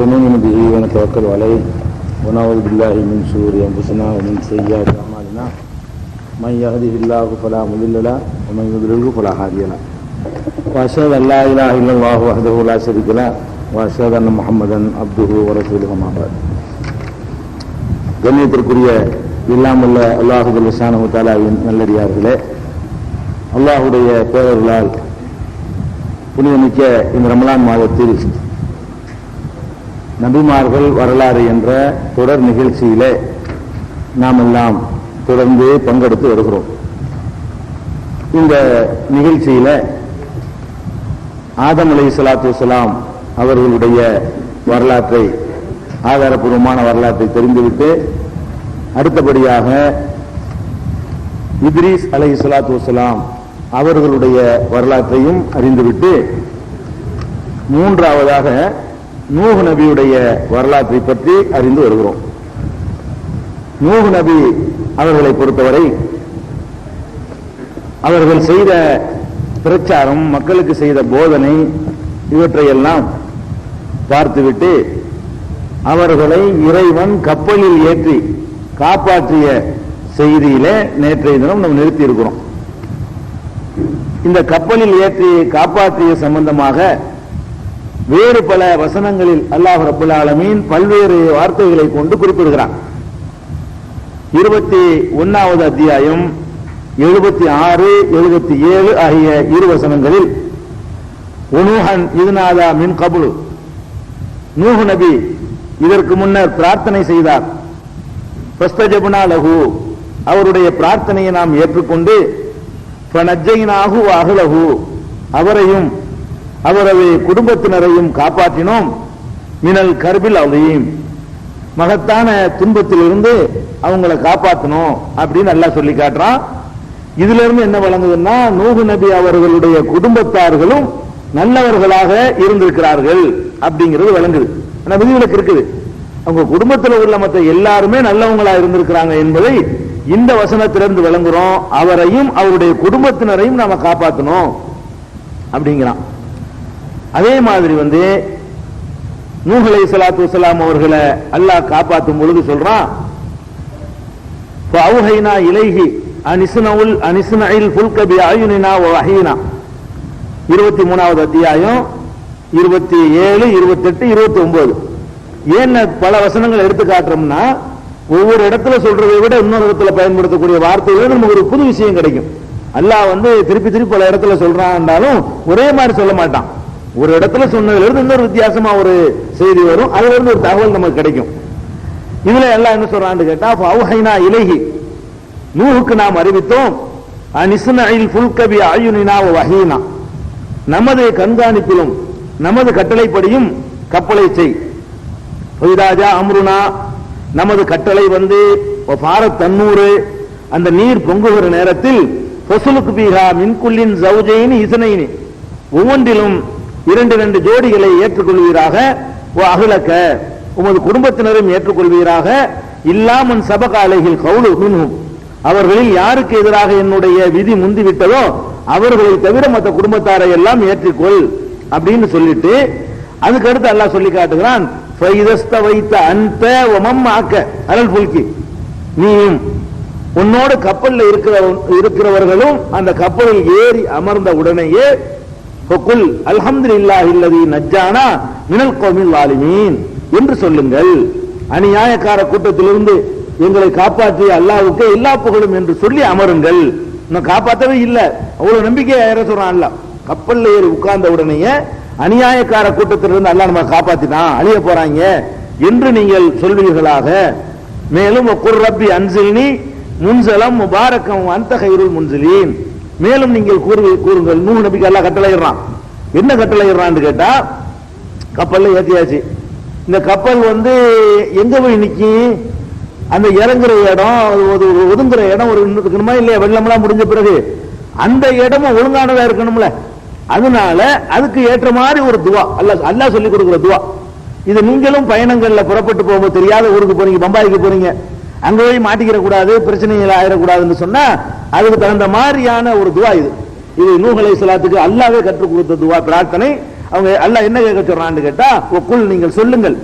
ونؤمن به ونتوكل عليه ونعوذ بالله من شرور أنفسنا ومن سيئات أعمالنا من يهده الله فلا مضل له ومن يضلل فلا هادي له وأشهد أن لا إله إلا الله وحده لا شريك له وأشهد أن محمدا عبده ورسوله أما بعد. கண்ணியத்திற்குரிய இல்லாமல்ல அல்லாஹு சுப்ஹானஹு வ தஆலாவின் நல்லடியார்களே, அல்லாஹுடைய பேரர்களால் புனிதமிக்க இந்த ரமலான் மாதத்தில் நபிமார்கள் வரலாறு என்ற தொடர் நிகழ்ச்சியிலே நாம் எல்லாம் தொடர்ந்து பங்கெடுத்து வருகிறோம். இந்த நிகழ்ச்சியில ஆதம் அலைஹிஸ்ஸலாத்து வஸ்ஸலாம் அவர்களுடைய வரலாற்றை, ஆதாரபூர்வமான வரலாற்றை தெரிந்துவிட்டு அடுத்தபடியாக இத்ரீஸ் அலைஹிஸ்ஸலாத்து வஸ்ஸலாம் அவர்களுடைய வரலாற்றையும் அறிந்துவிட்டு மூன்றாவதாக நூஹ் நபியுடைய வரலாற்றை பற்றி அறிந்து வருகிறோம். நூஹ் நபி அவர்களை பொறுத்தவரை அவர்கள் செய்த பிரச்சாரம், மக்களுக்கு செய்த போதனை, இவற்றையெல்லாம் பார்த்துவிட்டு அவர்களை இறைவன் கப்பலில் ஏற்றி காப்பாற்றிய செய்தியில நேற்றைய தினம் நாம் நிறுத்தி இருக்கிறோம். இந்த கப்பலில் ஏற்றி காப்பாற்றிய சம்பந்தமாக வேறு பல வசனங்களில் அல்லாஹ் ரப்பல் ஆலமீன் பல்வேறு வார்த்தைகளை கொண்டு குறிப்பிடுகிறான். 21வது அத்தியாயம் 76, 77 ஆகிய இரு வசனங்களில் உனூஹன் இதுநாதா மின் கபுல், நூஹ் நபி இதற்கு முன்னர் பிரார்த்தனை செய்தார். ஃபஸ்தஜப்னா லஹு, அவருடைய பிரார்த்தனையை நாம் ஏற்றுக்கொண்டு ஃபனஜ்ஜைனாஹு வ அஹ்லஹு, அவரையும் அவரது குடும்பத்தினரையும் காப்பாற்றினோம். மினல் கர்பில் அலீம், மகத்தான துன்பத்திலிருந்து அவங்களை காப்பாற்றணும் அப்படின்னு அல்லாஹ் சொல்லி காட்டுறான். இதுல இருந்து என்ன வழங்குதுன்னா, நூஹ் நபி அவர்களுடைய குடும்பத்தார்களும் நல்லவர்களாக இருந்திருக்கிறார்கள் அப்படிங்கிறது வழங்குது. ஆனா விதிவிலக்கு இருக்குது. அவங்க குடும்பத்தில் உள்ள மற்ற எல்லாருமே நல்லவங்களா இருந்திருக்கிறாங்க என்பதை இந்த வசனத்திலிருந்து வழங்குறோம். அவரையும் அவருடைய குடும்பத்தினரையும் நாம காப்பாற்றணும் அப்படிங்கிறான். அதே மாதிரி நூஹ் அலைஹிஸ்ஸலாத்து வஸ்ஸலாம் அவர்களை அல்லாஹ் காப்பாற்றும் பொழுது சொல்றான், ஃபஅவ்ஹைனா இலைஹி அனிஸ்னஇல் ஃபுல்க பிஅயுனினா வ வஹீனா. 23வது அத்தியாயம் 27, 28, 29. ஏன் பல வசனங்கள் எடுத்து காட்டுறோம்னா, ஒவ்வொரு இடத்துல சொல்றதை விட இன்னொரு இடத்துல பயன்படுத்தக்கூடிய வார்த்தைகள் நமக்கு ஒரு புது விஷயம் கிடைக்கும். அல்லாஹ் திருப்பி திருப்பி பல இடத்துல சொல்றான்டாலும் ஒரே மாதிரி சொல்ல மாட்டான். ஒரு இடத்துல சொன்னதுல இருந்து இன்னொரு வித்தியாசமா ஒரு செய்தி வரும், அதுல இருந்து ஒரு தகவல் நமக்கு கிடைக்கும். இதுல எல்லாம் என்ன சொல்றான்னு கேட்டா, ஃபஅவ்ஹைனா இலைஹி, நூஹுக்கு நாம் அறிவித்தோம், அனிஸ்னஇல் ஃபுல்க பிஅயுனினா வ வஹீனா, நமது கண்காணிப்பிலும் நமது கட்டளைப்படியும் கப்பலை செய். ஃபைதாஜா அம்ருனா, நமது கட்டளை ஃபாரத் தன்னூர், அந்த நீர் பொங்குகிற நேரத்தில் ஃபஸ்லுக் பீஹா மின் குல்லின் ஸௌஜைனி இஸ்னைனி, ஒவ்வொன்றிலும் 2 ஜோடிகளை ஏற்றுக்கொள்வீராக. அஹ்லக, உமது குடும்பத்தினரும் ஏற்றுக்கொள்வீராக. இல்லாமன் சபக அலைஹில் கௌலு மின்ஹும், அவர்களில் யாருக்கு எதிராக என்னுடைய விதி முந்திவிட்டதோ அவர்களை தவிர மற்ற குடும்பத்தாரை எல்லாம் ஏற்றுக்கொள் அப்படின்னு சொல்லிட்டு அதுக்கு அடுத்து அல்லாஹ் சொல்லி காட்டுகிறான், ஃபைதஸ்தவைத அன்த வ மம்மாக்க அலல் ஃபுல்கி, நீயும் உன்னோடு கப்பல்ல இருக்கிறவர்களும் அந்த கப்பலில் ஏறி அமர்ந்த உடனேயே ஃபகுல் அல்ஹம்துலில்லாஹி அல்லதி நஜ்ஜானா மினல் கௌமில் ஸாலிமீன் என்று சொல்லுங்கள். அநியாயக்கார கூட்டத்திலிருந்து எங்களை காப்பாற்றிய அல்லாஹ்வுக்கு எல்லா புகழும் என்று சொல்லி அமருங்கள். இன்னும் காப்பாற்றவே இல்லை, அவ்வளவு நம்பிக்கை ஏற சொல்றான் அல்லாஹ். கப்பல்ல ஏறி உட்கார்ந்த உடனேயே அநியாயக்கார கூட்டத்திலிருந்து அல்லாஹ் நம்ம காப்பாத்தினான், அழிய போறாங்க என்று நீங்கள் சொல்வீர்களாக. மேலும் குர் ரப்பி அன்சில்னி முன்சலம் முபாரக்கம் அன்த கைருல் முன்சிலீன், மேலும் நீங்கள் கூறுங்கள். நூஹ் நபிக்கு அல்லாஹ் கட்டளையிடுறான். என்ன கட்டளையிடுறான்னு கேட்டா, கப்பல்ல ஏத்தியாச்சு. இந்த கப்பல் எங்க போய் நிக்கும்? அந்த இறங்குற இடம், ஒதுங்குற இடம் ஒரு இருக்கணுமா இல்லையா? வெள்ளமெல்லாம் முடிஞ்ச பிறகு அந்த இடமும் ஒழுங்கானதா இருக்கணும்ல. அதனால அதுக்கு ஏற்ற மாதிரி ஒரு துவா அல்லாஹ் சொல்லி கொடுக்கிற துவா இது. நீங்களும் பயணங்கள்ல புறப்பட்டு போகும்போது தெரியாத ஊருக்கு போறீங்க, பம்பாய்க்கு போறீங்க, அங்க போய் மாட்டிக்கிற கூடாது, பிரச்சனைகள் ஆயிடக்கூடாதுன்னு சொன்னா அதுக்கு தகுந்த மாதிரியான ஒரு துவா இது. இது நூஹ் அலைஹிஸ்ஸலாத்துக்கு அல்லாஹ்வே கற்றுக் கொடுத்த துவா, பிரார்த்தனை. அவங்க அல்லாஹ் என்ன கேட்க சொல்றான்னு கேட்டா, ஒக்குள் நீங்கள் சொல்லுங்கள்,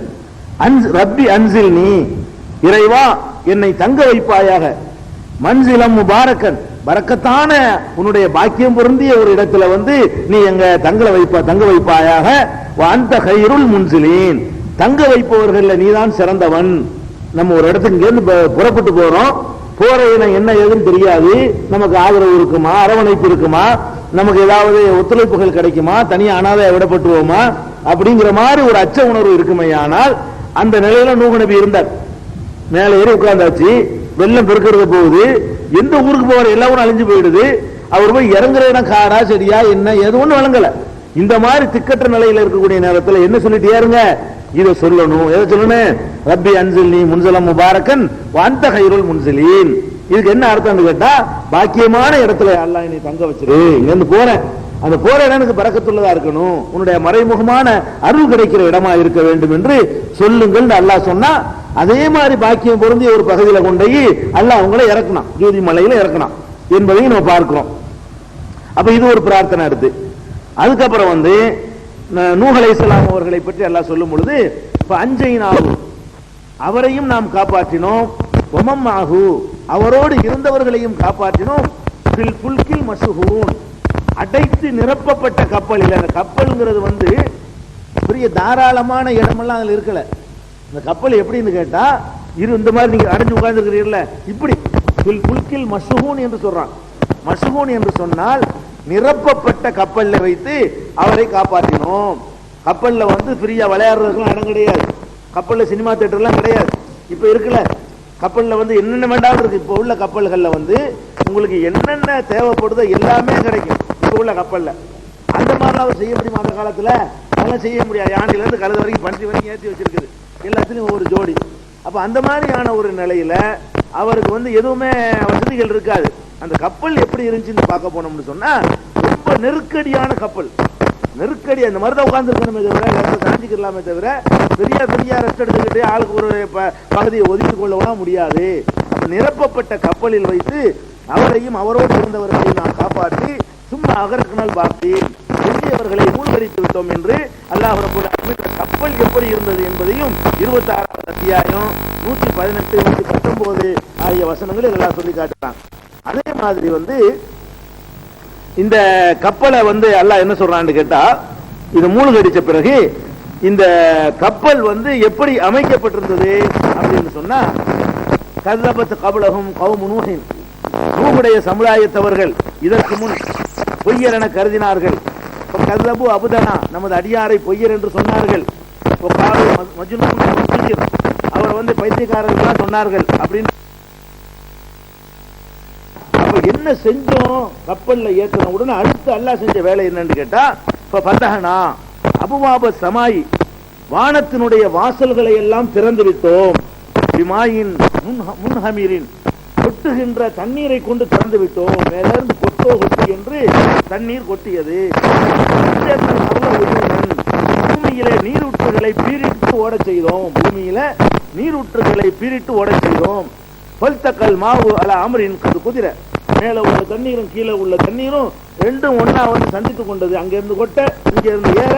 ரப்பி அன்சில் நீ இறைவா என்னை தங்க வைப்பாயாக, மன்சிலம் முபாரக்கன் பரக்கத்தான உன்னுடைய பாக்கியம் பொருந்திய ஒரு இடத்துல நீ எங்க தங்க வைப்பாயாக, அந்த கைருள் முன்சிலீன் தங்க வைப்பவர்கள் நீதான் சிறந்தவன். நம்ம ஒரு இடத்துக்கு இருந்து புறப்பட்டு போறோம், போற இடம் என்ன ஏதுன்னு தெரியாது, நமக்கு ஆதரவு இருக்குமா, அரவணைப்பு இருக்குமா, நமக்கு ஏதாவது ஒத்துழைப்புகள் கிடைக்குமா, தனியா அனாதையா விடப்பட்டுவோமா அப்படிங்கிற மாதிரி ஒரு அச்ச உணர்வு இருக்குமையானால் அந்த நிலையில நூஹ் நபி இருந்தார். மேல ஏறி உட்கார்ந்தாச்சு, வெள்ளம் பெருக்கிறது போகுது, எந்த ஊருக்கு போற எல்லாரும் அழிஞ்சு போயிடுது, அவர் போய் இறங்குற இடம் காரா சரியா என்ன எது ஒண்ணு வழங்கல. இந்த மாதிரி திக்கற்ற நிலையில இருக்கக்கூடிய நேரத்தில் என்ன சொல்லிட்டு ஏறுங்க, இதை சொல்லணும். எதை சொல்லணும்? ரப்பி அன்சில் நீ முன்சலம் முபாரக்கன் அந்த கைருள் முன்சிலீன். இதுக்கு என்ன அர்த்தம் கேட்டா, பாக்கியமான இடத்துல அல்லாஹ் நீ தங்க வச்சிரு, இங்க இருந்து போறேன், அந்த போற இடம் எனக்கு பரக்கத்துள்ளதா இருக்கணும், உன்னுடைய மறைமுகமான அருள் கிடைக்கிற இடமா இருக்க வேண்டும் என்று சொல்லுங்கள் அல்லாஹ் சொன்னா, அதே மாதிரி பாக்கியம் பொருந்திய ஒரு பகுதியில கொண்டு அல்லாஹ் அவங்களை இறக்கணும், ஜோதி மலையில இறக்கணும் என்பதையும் நம்ம பார்க்கிறோம். அப்ப இது ஒரு பிரார்த்தனை எடுத்து, அதுக்கப்புறம் நூஹ் அலைஹிஸ்ஸலாம் அவர்களை பற்றி அல்லாஹ் சொல்லும் பொழுது அஞ்சைனாஹு அவரையும் நாம் காப்பாற்றினோம், வமம்மாஹு அவரோடு இருந்தவர்களையும் காப்பாற்றினோம், ஃபில் ஃபுல்கில் மஷ்ஹூன் அடைத்து நிரப்பப்பட்ட கப்பலில். அந்த கப்பல்ங்கிறது பெரிய தாராளமான இடமெல்லாம் அதுல இருக்கல. இந்த கப்பல் எப்படின்னு கேட்டா, இந்த மாதிரி நீங்க அடைஞ்சு உட்கார்ந்து இருக்கிறீர்கள, இப்படி ஃபில் ஃபுல்கில் மஷ்ஹூன் என்று சொல்றான். மஷ்ஹூன் என்று சொன்னால் நிரப்பப்பட்ட கப்பல்ல வைத்து அவரை காப்பாற்றினோம். கப்பல்ல ஃப்ரீயா விளையாடுறதுக்கு இடம் கிடையாது, கப்பல்ல சினிமா தியேட்டர் எல்லாம் கிடையாது. இப்ப இருக்குல்ல கப்பல்ல என்னென்ன வேண்டாம் இருக்கு. இப்ப உள்ள கப்பல்கள்ல உங்களுக்கு என்னென்ன தேவைப்படுதோ எல்லாமே கிடைக்கும் இப்ப உள்ள கப்பல்ல. அந்த மாதிரிலாம் அவர் செய்ய முடியுமா? அந்த காலத்துல அதெல்லாம் செய்ய முடியாது. யானையில இருந்து கழுத வரைக்கும் பன்றி வரைக்கும் ஏற்றி வச்சிருக்குது, எல்லாத்துலயும் ஒவ்வொரு ஜோடி. அப்ப அந்த மாதிரியான ஒரு நிலையில அவருக்கு எதுவுமே வசதிகள் இருக்காது. அந்த கப்பல் எப்படி இருந்துச்சுன்னு பார்க்க போனோம்னு சொன்னா, ரொம்ப நெருக்கடியான கப்பல். நெருக்கடி அந்த மாதிரி தான் உட்கார்ந்து இருக்கணுமே தவிர, சாஞ்சிக்கலாமே தவிர, பெரிய பெரிய ரெஸ்ட் எடுத்துக்கிட்டு ஆளுக்கு ஒரு பகுதியை ஒதுக்கிக் கொள்ளவும் முடியாது. நிரப்பப்பட்ட கப்பலில் வைத்து அவரையும் அவரோடு இருந்தவர்களையும் நாம் காப்பாற்றி சும்மா அகரக்கணல் பாக்கி அவர்களை மூழ்கடித்து விட்டோம் என்று அல்லாஹ் ரப்பல் ஆலமீன் கப்பல் எப்படி இருந்தது என்பதையும் 26வது அத்தியாயம் 118 119 ஆகிய வசனங்களை எல்லாம் சொல்லி காட்டுறான். அதே மாதிரி இந்த கப்பலை அல்லாஹ் என்ன சொல்றான்னு கேட்டா, இது மூழ்கடிச்ச பிறகு இந்த கப்பல் எப்படி அமைக்கப்பட்டிருந்தது அப்படின்னு சொன்னா, கல்லபத் கபலஹும் கௌமு நூஹின் நூஹுடைய சமுதாயத்தவர்கள் இதற்கு முன் பொய்யர் என கருதினார்கள். கல்லபு அபுதனா நமது அடியாரை பொய்யர் என்று சொன்னார்கள். அவர் பைத்தியக்காரர்கள் சொன்னார்கள் அப்படின்னு. என்ன செஞ்சோம்? கப்பல்ல ஏற்றின உடனே அடுத்து அல்லாஹ் செஞ்ச வேலை என்னன்னு கேட்டா, ஃபதஹனா அபுவாப சமாய் வானத்தினுடைய வாசல்களை எல்லாம் திறந்து விட்டோம், பிமாயின் முன்ஹமீரின் கொட்டுகின்ற தண்ணீரை கொண்டு திறந்து விட்டோம். மேலிருந்து கொட்டோ கொட்டி என்று தண்ணீர் கொட்டியது. பூமியிலே நீரூற்றுகளை பீரிட்டு ஓட செய்தோம். பூமியில நீரூற்றுகளை பீரிட்டு ஓட செய்தோம். பல்தக்கல் மாவு அல அமரின் குதிரை, மேல உள்ள தண்ணீரும் கீழே உள்ள தண்ணீரும் ரெண்டும் ஒன்னா சந்தித்துக் கொண்டது. அங்கிருந்து கொட்ட இங்க இருந்து ஏற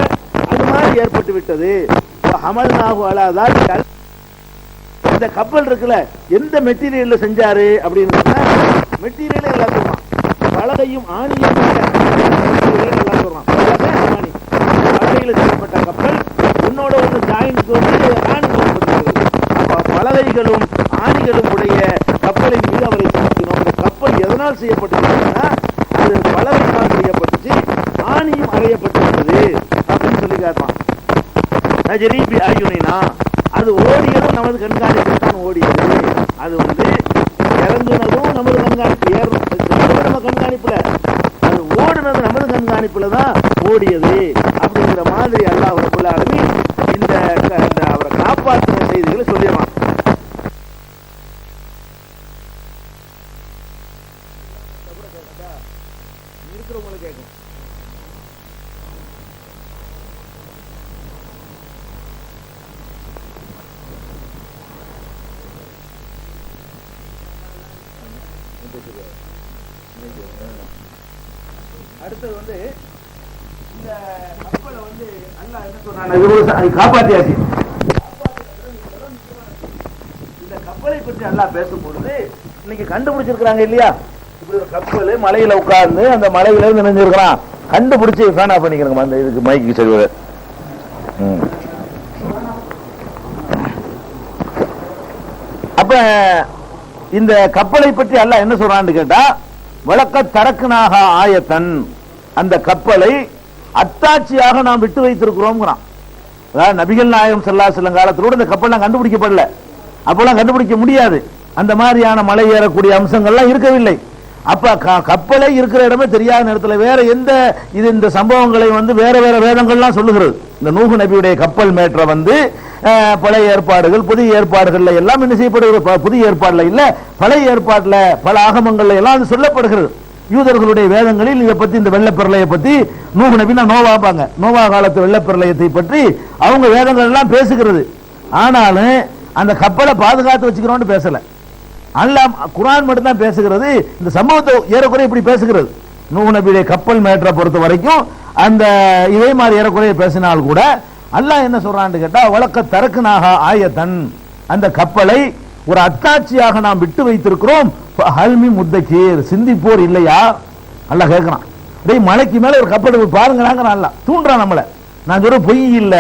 அது மாதிரி ஏற்பட்டு விட்டது. இந்த கப்பல் இருக்குல்ல, எந்த மெட்டீரியல்ல செஞ்சாரு அப்படின்னு சொன்னா, மெட்டீரியலே எல்லாத்துக்கும் பலகையும் ஆணியும் பலகையில செய்யப்பட்ட கப்பல் உன்னோட ஜாயின்க்கு ஆணி பலகைகளும் ஆணிகளும் உடைய கப்பலின் மீது அவரை செலுத்தினோம். அந்த கப்பல் எதனால் செய்யப்பட்டிருக்கிறதுனா, அது பலகையினால் செய்யப்பட்டுச்சு, ஆணியும் அறையப்பட்டிருந்தது அப்படின்னு சொல்லி காட்டுவான். நஜரீபி ஆயுனா அது ஓடியதும் நமது கண்காணிப்பு தான் ஓடியது. அது இறங்குனதும் நமது கண்காணிப்பு, ஏறும் நம்ம கண்காணிப்புல, அது ஓடுனது நமது கண்காணிப்புல தான் ஓடியது அப்படிங்கிற மாதிரி அல்லாஹ் ரப்பல் ஆலமீன் இந்த அவரை காப்பாற்றுற செய்திகளை சொல்லிடுவான். இருக்கிறவங்களை கேட்கும். அடுத்தது இந்த கப்பலை அல்லாஹ் என்ன சொல்றாங்க, காப்பாற்றியாச்சு. பற்றி எல்லாம் பேசும்பொழுது இன்னைக்கு கண்டுபிடிச்சிருக்கிறாங்க இல்லையா, இப்படி ஒரு கப்பல் மலையில உட்கார்ந்து அந்த மலையில இருந்து நினைஞ்சிருக்கிறான், கண்டுபிடிச்சு ஃபேன் ஆஃப் பண்ணிக்கிறோம் அந்த இதுக்கு மைக்கு சொல்வது. அப்ப இந்த கப்பலை பற்றி அல்லாஹ் என்ன சொல்றான்னு கேட்டா, வழக்க தரக்குனாக ஆயத்தன், அந்த கப்பலை அத்தாட்சியாக நாம் விட்டு வைத்திருக்கிறோம். அதாவது நபிகள் நாயகம் ஸல்லல்லாஹு அலைஹி வஸல்லம் காலத்தோட இந்த கப்பல்லாம் கண்டுபிடிக்கப்படல, அப்பெல்லாம் கண்டுபிடிக்க முடியாது, அந்த மாதிரியான மலை ஏறக்கூடிய அம்சங்கள்லாம் இருக்கவில்லை. அப்ப கப்பலை இருக்கிற இடமே தெரியாத நேரத்தில் வேற எந்த இந்த சம்பவங்களை வேற வேற வேதங்கள்லாம் சொல்லுகிறது. இந்த நூஹ் நபியுடைய கப்பல் மேற்ற பழைய ஏற்பாடுகள் புதிய ஏற்பாடுகள்ல எல்லாம் என்ன செய்யப்படுகிறது, புதிய ஏற்பாடுல இல்ல பழைய ஏற்பாடுல பல ஆகமங்கள்ல எல்லாம் அது சொல்லப்படுகிறது. யூதர்களுடைய வேதங்களில் இதை பத்தி இந்த வெள்ளப்பிரளயை பத்தி நூஹ் நபினா நோவாப்பாங்க, நோவா காலத்து வெள்ளப்பிரளயத்தை பற்றி அவங்க வேதங்கள் எல்லாம் பேசுகிறது. ஆனாலும் அந்த கப்பலை பாதுகாத்து வச்சுக்கிறோம்னு பேசல, அல்லாஹ் குர்ஆன் மட்டும் தான் பேசுகிறது. இந்த சம்பவத்தை ஏறக்குறைய இப்படி பேசுகிறது. நூஹ் நபியுடைய கப்பல் மேற்ற பொறுத்த வரைக்கும் அந்த இதே மாதிரி ஏறக்குறைய பேசினால் கூட அல்லாஹ் என்ன சொல்றான்னு கேட்டா, வழக்க தரக்குனாக ஆயத்தன், அந்த கப்பலை ஒரு அத்தாட்சியாக நாம் விட்டு வைத்திருக்கிறோம். ஹல்மி முத்தகீர், சிந்திப்போர் இல்லையா அல்லாஹ் கேட்கிறான். டேய் மலைக்கு மேல ஒரு கப்பல் பாருங்கறாங்க, அல்லாஹ் தூண்டுறான் நம்மள. நான் சொல்ற பொய் இல்ல,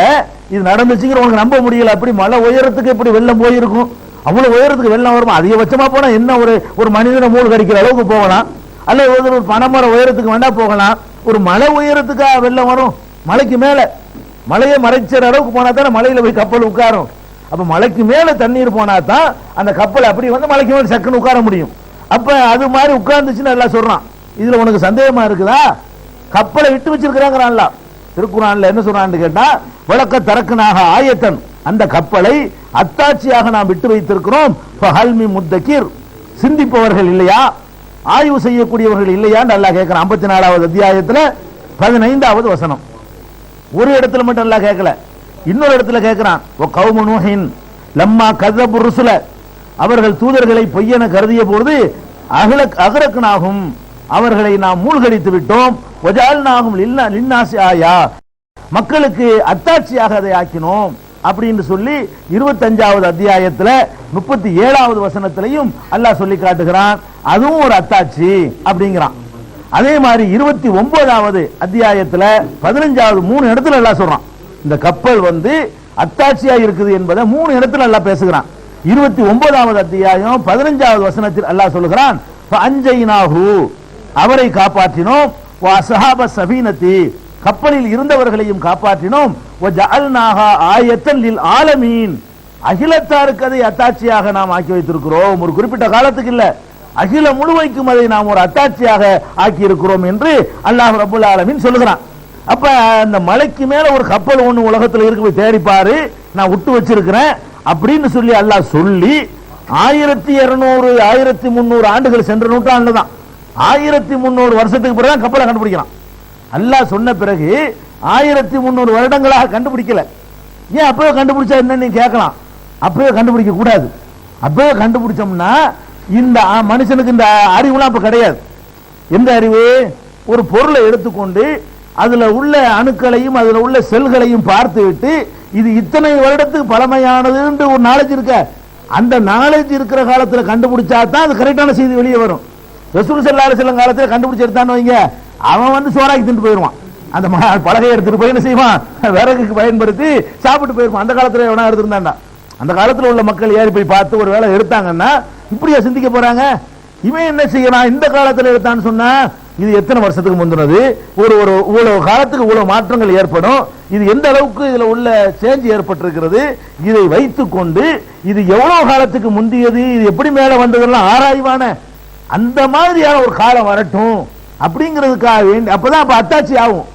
இது நடந்துச்சுங்கிற உனக்கு நம்ப முடியல. அப்படி மலை உயரத்துக்கு எப்படி வெள்ளம் போயிருக்கும், அவ்வளவு உயரத்துக்கு வெள்ளம் வருமா, அதிகபட்சமா போனா என்ன ஒரு மனிதனை மூழ்க அடிக்கிற அளவுக்கு போகலாம், அல்ல ஒரு பனைமர உயரத்துக்கு வேண்டா போகலாம். ஒரு மலை உயரத்துக்கா வெள்ளம் வரும்? மலைக்கு மேல மலையை மறைச்சிற அளவுக்கு போனா தானே மலையில போய் கப்பல் உட்காரும். அப்ப மலைக்கு மேல தண்ணீர் போனா தான் அந்த கப்பல் அப்படி மலைக்கு மேல சக்குன்னு உட்கார முடியும். அப்ப அது மாதிரி உட்கார்ந்துச்சுன்னு எல்லாம் சொல்றான். இதுல உனக்கு சந்தேகமா இருக்குதா? கப்பலை விட்டு வச்சிருக்கிறாங்க. திருக்குறான்ல என்ன சொல்றான்னு கேட்டா, வழக்க தரக்குனாக ஆயத்தன், அந்த கப்பலை அத்தாட்சியாக நாம் விட்டு வைத்திருக்கிறோம். ஹல்மி முத்தகீர், சிந்திப்பவர்கள் இல்லையா, ஆய்வு செய்யக்கூடியவர்கள் இல்லையான்னு அல்லாஹ் கேட்கிறான். 54வது அத்தியாயத்துல 15வது வசனம். ஒரு இடத்துல மட்டும் அல்லாஹ் கேட்கல, இன்னொரு இடத்துல கேட்கிறான். கௌமு நூஹின் லம்மா கஸபு ருசுல, அவர்கள் தூதர்களை பொய்யென கருதிய பொழுது அகரக்னாகும், அவர்களை நாம் மூழ்கடித்து விட்டோம். வஜஅல்நாஹும் லின்னாஸி ஆயா, மக்களுக்கு அத்தாட்சியாக அதை ஆக்கினோம் அப்படின்னு சொல்லி 25வது அத்தியாயத்துல 37வது வசனத்திலையும் அல்லாஹ் சொல்லி காட்டுகிறான். அதுவும் ஒரு அத்தாட்சி அப்படிங்கிறான். அதே மாதிரி 29வது அத்தியாயத்துல 15வது 3 இடத்துல அல்லாஹ் சொல்றான். இந்த கப்பல் அத்தாட்சியா இருக்குது என்பதை 3 இடத்துல அல்லாஹ் பேசுகிறான். 29வது அத்தியாயம் 15வது வசனத்தில் அல்லாஹ் சொல்லுகிறான், ஃபஅன்ஜைனாஹு, அவரை காப்பாற்றினோம், வஅஸ்ஹாப ஸபீனத்தி, கப்பலில் இருந்தவர்களையும் காப்பாற்றினோம், வஜஅல்நாஹா ஆயத்தன் லில் ஆலமீன், அகிலத்தாருக்கு அதை அத்தாட்சியாக நாம் ஆக்கி வைத்திருக்கிறோம். ஒரு குறிப்பிட்ட காலத்துக்கு இல்ல, அகில முழுமைக்கும் அதை நாம் ஒரு அத்தாட்சியாக ஆக்கி இருக்கிறோம் என்று அல்லாஹ் ரப்பல் ஆலமீன் சொல்லுகிறான். அப்ப அந்த மலைக்கு மேல ஒரு கப்பல் ஒண்ணு உலகத்துல இருக்கு, போய் தேடிப்பாரு, நான் விட்டு வச்சிருக்கிறேன் அப்படின்னு சொல்லி அல்லாஹ் சொல்லி 1200 1300 ஆண்டுகள் சென்ற நூற்றாண்டுல தான், 1300 வருஷத்துக்கு பிறகு தான் கப்பலை கண்டுபிடிக்கிறான். அல்லாஹ் சொன்ன பிறகு 1300 வருடங்களாக கண்டுபிடிக்கல. ஏன் அப்பவே கண்டுபிடிச்சா என்ன நீ கேட்கலாம். அப்பவே கண்டுபிடிக்க கூடாது. அப்பவே கண்டுபிடிச்சோம்னா இந்த மனுஷனுக்கு இந்த அறிவுலாம் அப்ப கிடையாது. எந்த அறிவு? ஒரு பொருளை எடுத்துக்கொண்டு அதுல உள்ள அணுக்களையும் அதுல உள்ள செல்களையும் பார்த்து விட்டு இது இத்தனை வருடத்துக்கு பழமையானது ஒரு நாலேஜ் இருக்க, அந்த நாலேஜ் இருக்கிற காலத்துல கண்டுபிடிச்சா தான் அது கரெக்டான செய்தி வெளியே வரும். ரசூல் ஸல்லல்லாஹு அலைஹி வஸல்லம் காலத்துல கண்டுபிடிச்சு எடுத்தான்னு வைங்க, அவன் சோறாக்கி தின்ட்டு போயிடுவான். அந்த பலகை எடுத்துட்டு போய் என்ன செய்வான், விறகுக்கு பயன்படுத்தி சாப்பிட்டு போயிருப்பான். அந்த காலத்துல எவனா எடுத்திருந்தாண்டா, அந்த காலத்துல உள்ள மக்கள் ஏறி போய் பார்த்து ஒரு வேலை எடுத்தாங்கன்னா இப்படியா சிந்திக்க போறாங்க? இவன் என்ன செய்யறான், இந்த காலத்துல எடுத்தான்னு சொன்னா இது எத்தனை வருஷத்துக்கு முந்தினது, ஒரு ஒரு இவ்வளவு காலத்துக்கு இவ்வளவு மாற்றங்கள் ஏற்படும், இது எந்த அளவுக்கு இதுல உள்ள சேஞ்ச் ஏற்பட்டிருக்கிறது, இதை வைத்துக் கொண்டு இது எவ்வளவு காலத்துக்கு முந்தியது, இது எப்படி மேல வந்ததெல்லாம் ஆராய்வான அந்த மாதிரியான ஒரு காலம் வரட்டும் அப்படிங்கிறதுக்காக வேண்டி அப்பதான் அப்ப அத்தாட்சி ஆகும்.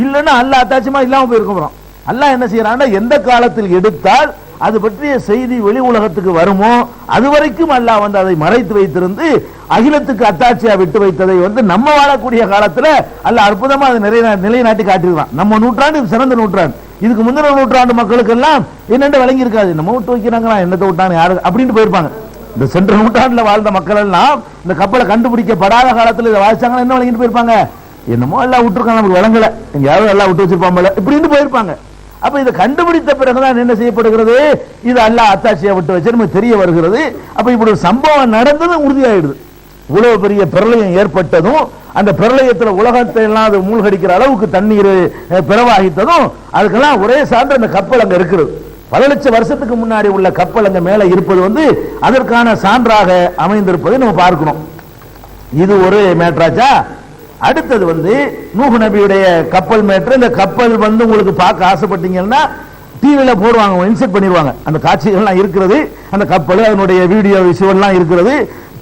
இல்லைன்னா அல்லாஹ் அத்தாட்சியமா இல்லாம போயிருக்கிறோம். அல்லாஹ் என்ன செய்யறான்னா எந்த காலத்தில் எடுத்தால் அது பற்றிய செய்தி வெளி உலகத்துக்கு வருமோ அது வரைக்கும் அல்லாஹ் அதை மறைத்து வைத்திருந்து அகிலத்துக்கு அத்தாட்சியா விட்டு வைத்ததை நம்ம வாழக்கூடிய காலத்துல அல்லாஹ் அற்புதமா அதை நிலைநாட்டி காட்டிருக்கான். நம்ம நூற்றாண்டு சிறந்த நூற்றாண்டு. இதுக்கு முந்தின நூற்றாண்டு மக்களுக்கு எல்லாம் என்னென்ன விளங்கி இருக்காது, நம்ம விட்டு வைக்கிறாங்களா என்னத்தை விட்டாங்க யாரு அப்படின்ட்டு போயிருப்பாங்க. இந்த சென்ற நூற்றாண்டுல வாழ்ந்த மக்கள் எல்லாம் இந்த கப்பலை கண்டுபிடிக்கப்படாத காலத்துல இதை வாழ்ச்சாங்கன்னா என்ன விளங்கிட்டு போயிருப்பாங்க, என்னமோ எல்லாம் விட்டுருக்காங்க நமக்கு விளங்கல, எங்கேயாவது எல்லாம் விட்டு வச்சிருப்பாங்க இப்படின்னு போயிருப்பாங்க. அப்ப இதை கண்டுபிடித்த பிறகுதான் என்ன செய்யப்படுகிறது, இது அல்லாஹ் அத்தாட்சியை விட்டு வச்சு நமக்கு தெரிய வருகிறது. அப்ப இப்படி ஒரு சம்பவம் நடந்தது உறுதியாயிடுது. இவ்வளவு பெரிய பிரளயம் ஏற்பட்டதும், அந்த பிரளயத்தில் உலகத்தை எல்லாம் அது மூழ்கடிக்கிற அளவுக்கு தண்ணீர் பிரவாகித்ததும், அதுக்கெல்லாம் ஒரே சான்று அந்த கப்பல் அங்க இருக்கிறது. பல லட்சம் வருஷத்துக்கு முன்னாடி உள்ள கப்பல் அங்க மேல இருப்பது அதற்கான சான்றாக அமைந்திருப்பதை நம்ம பார்க்கிறோம். இது ஒரு மேட்ராச்சா. அடுத்தது நூஹ் நபியுடைய கப்பல் மேட்ரு. இந்த கப்பல் உங்களுக்கு பார்க்க ஆசைப்பட்டீங்கன்னா டிவியில போடுவாங்க, இன்செர்ட் பண்ணிடுவாங்க. அந்த காட்சிகள்லாம் இருக்கிறது, அந்த கப்பல் அதனுடைய வீடியோ விஷுவல்லாம் இருக்கிறது.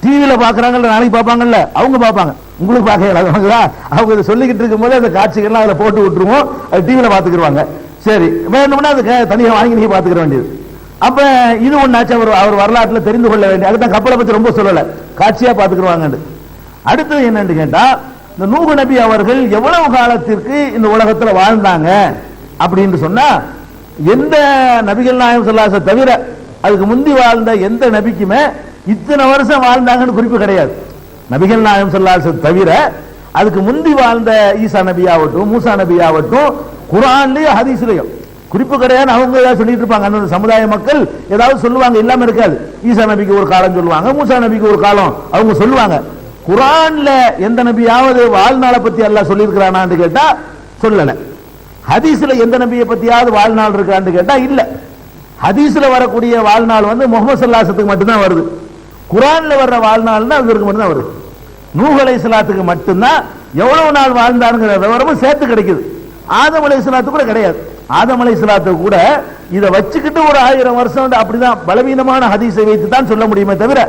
டிவியில பாக்குறாங்கல்ல, நாளைக்கு பார்ப்பாங்கல்ல, அவங்க பார்ப்பாங்க, உங்களுக்கு பார்க்க அவங்க இதை சொல்லிக்கிட்டு இருக்கும் போது அந்த காட்சிகள்லாம் அதில் போட்டு விட்டுருவோம், அது டிவியில பார்த்துக்கிடுவாங்க. சரி, வேணும்னா அது தனியாக வாங்கி நீங்க பார்த்துக்கிற வேண்டியது. அப்ப இது ஒன்னாச்சு அவர் வரலாற்றில் தெரிந்து கொள்ள வேண்டிய. அதுதான் கப்பலை பத்தி ரொம்ப சொல்லல, காட்சியா பார்த்துக்கிடுவாங்க. அடுத்தது என்னன்னு கேட்டா, இந்த நூஹ் நபி அவர்கள் எவ்வளவு காலத்திற்கு இந்த உலகத்தில் வாழ்ந்தாங்க அப்படின்னு சொன்னா, எந்த நபிகள் நாயகம் ஸல்லல்லாஹு அலைஹி வஸல்லம் தவிர அதுக்கு முந்தி வாழ்ந்த எந்த நபிக்குமே இத்தனை வருஷம் வாழ்ந்தாங்கன்னு குறிப்பு கிடையாது. நபிகள் நாயகம் ஸல்லல்லாஹு அலைஹி வஸல்லம் தவிர அதுக்கு முந்தி வாழ்ந்த ஈசா நபி ஆகட்டும், மூசா நபி ஆகட்டும், குர்ஆன்லயும் ஹதீஸ்லயும் குறிப்பு கிடையாது. அவங்க ஏதாவது சொல்லிட்டு இருப்பாங்க, அந்த சமுதாய மக்கள் ஏதாவது சொல்லுவாங்க, இல்லாம இருக்காது. ஈசா நபிக்கு ஒரு காலம் சொல்லுவாங்க, மூசா நபிக்கு ஒரு காலம் அவங்க சொல்லுவாங்க. குர்ஆன்ல எந்த நபியாவது வாழ்நாளை பத்தி அல்லாஹ் சொல்லியிருக்கிறானான்னு கேட்டா சொல்லல. ஹதீஸ்ல எந்த நபியை பத்தியாவது வாழ்நாள் இருக்கான்னு கேட்டா இல்ல. ஹதீஸ்ல வரக்கூடிய வாழ்நாள் முஹம்மது ஸல்லல்லாஹு அலைஹி வஸல்லம் மட்டும்தான் வருது. குர்ஆன்ல வர்ற வாழ்நாள்னா அவருக்கு மட்டும்தான் வருது. நூஹ் அலைஹிஸ்ஸலாத்துக்கு மட்டும்தான் எவ்வளவு நாள் வாழ்ந்தாருங்கிற விவரமும் சேர்த்து கிடைக்குது. ஆதம் அலைஹிஸ்ஸலாத்து கூட கிடையாது. ஆதம் அலைஹிஸ்ஸலாத்து கூட இதை வச்சுக்கிட்டு ஒரு 1000 வருஷம் அப்படிதான் பலவீனமான ஹதீஸை வைத்து தான் சொல்ல முடியுமே தவிர,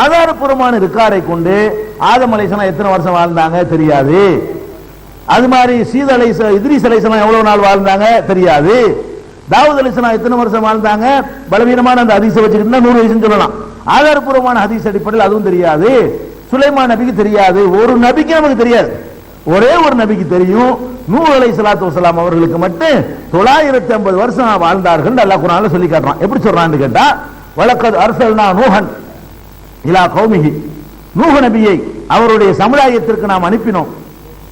ஆதாரபூர்வமான ரிக்கார்டை கொண்டு ஆதம் அலைஹிஸ்ஸலாம் எத்தனை வருஷம் வாழ்ந்தாங்க தெரியாது. அது மாதிரி இத்ரீஸ் அலைஹிஸ்ஸலாம் எவ்வளவு நாள் வாழ்ந்தாங்க தெரியாது. தாவூத் அலைஹிஸ்ஸலாம் எத்தனை வருஷம் வாழ்ந்தாங்க, பலவீனமான அந்த ஹதீஸை வச்சுக்கிட்டு 100 வயசுன்னு சொல்லலாம். ஆதாரபூர்வமான ஹதீஸ் அடிப்படையில் அதுவும் தெரியாது. சுலைமான் நபிக்கு தெரியாது. ஒரு நபிக்கு நமக்கு தெரியாது, ஒரே ஒரு நபிக்கு தெரியும். நூஹ் அலைஹிஸ்ஸலாத்து வஸலாம் அவர்களுக்கு மட்டும் 950 வருஷம் வாழ்ந்தார்கள் அல்லாஹ் குர்ஆன்ல சொல்லி காட்டுறான். எப்படி சொல்றான்னு கேட்டா, வலக்கத் அர்சல்னா நூஹன் இலா கௌமிஹி, நூஹ் நபியை அவருடைய சமுதாயத்திற்கு நாம் அனுப்பினோம்.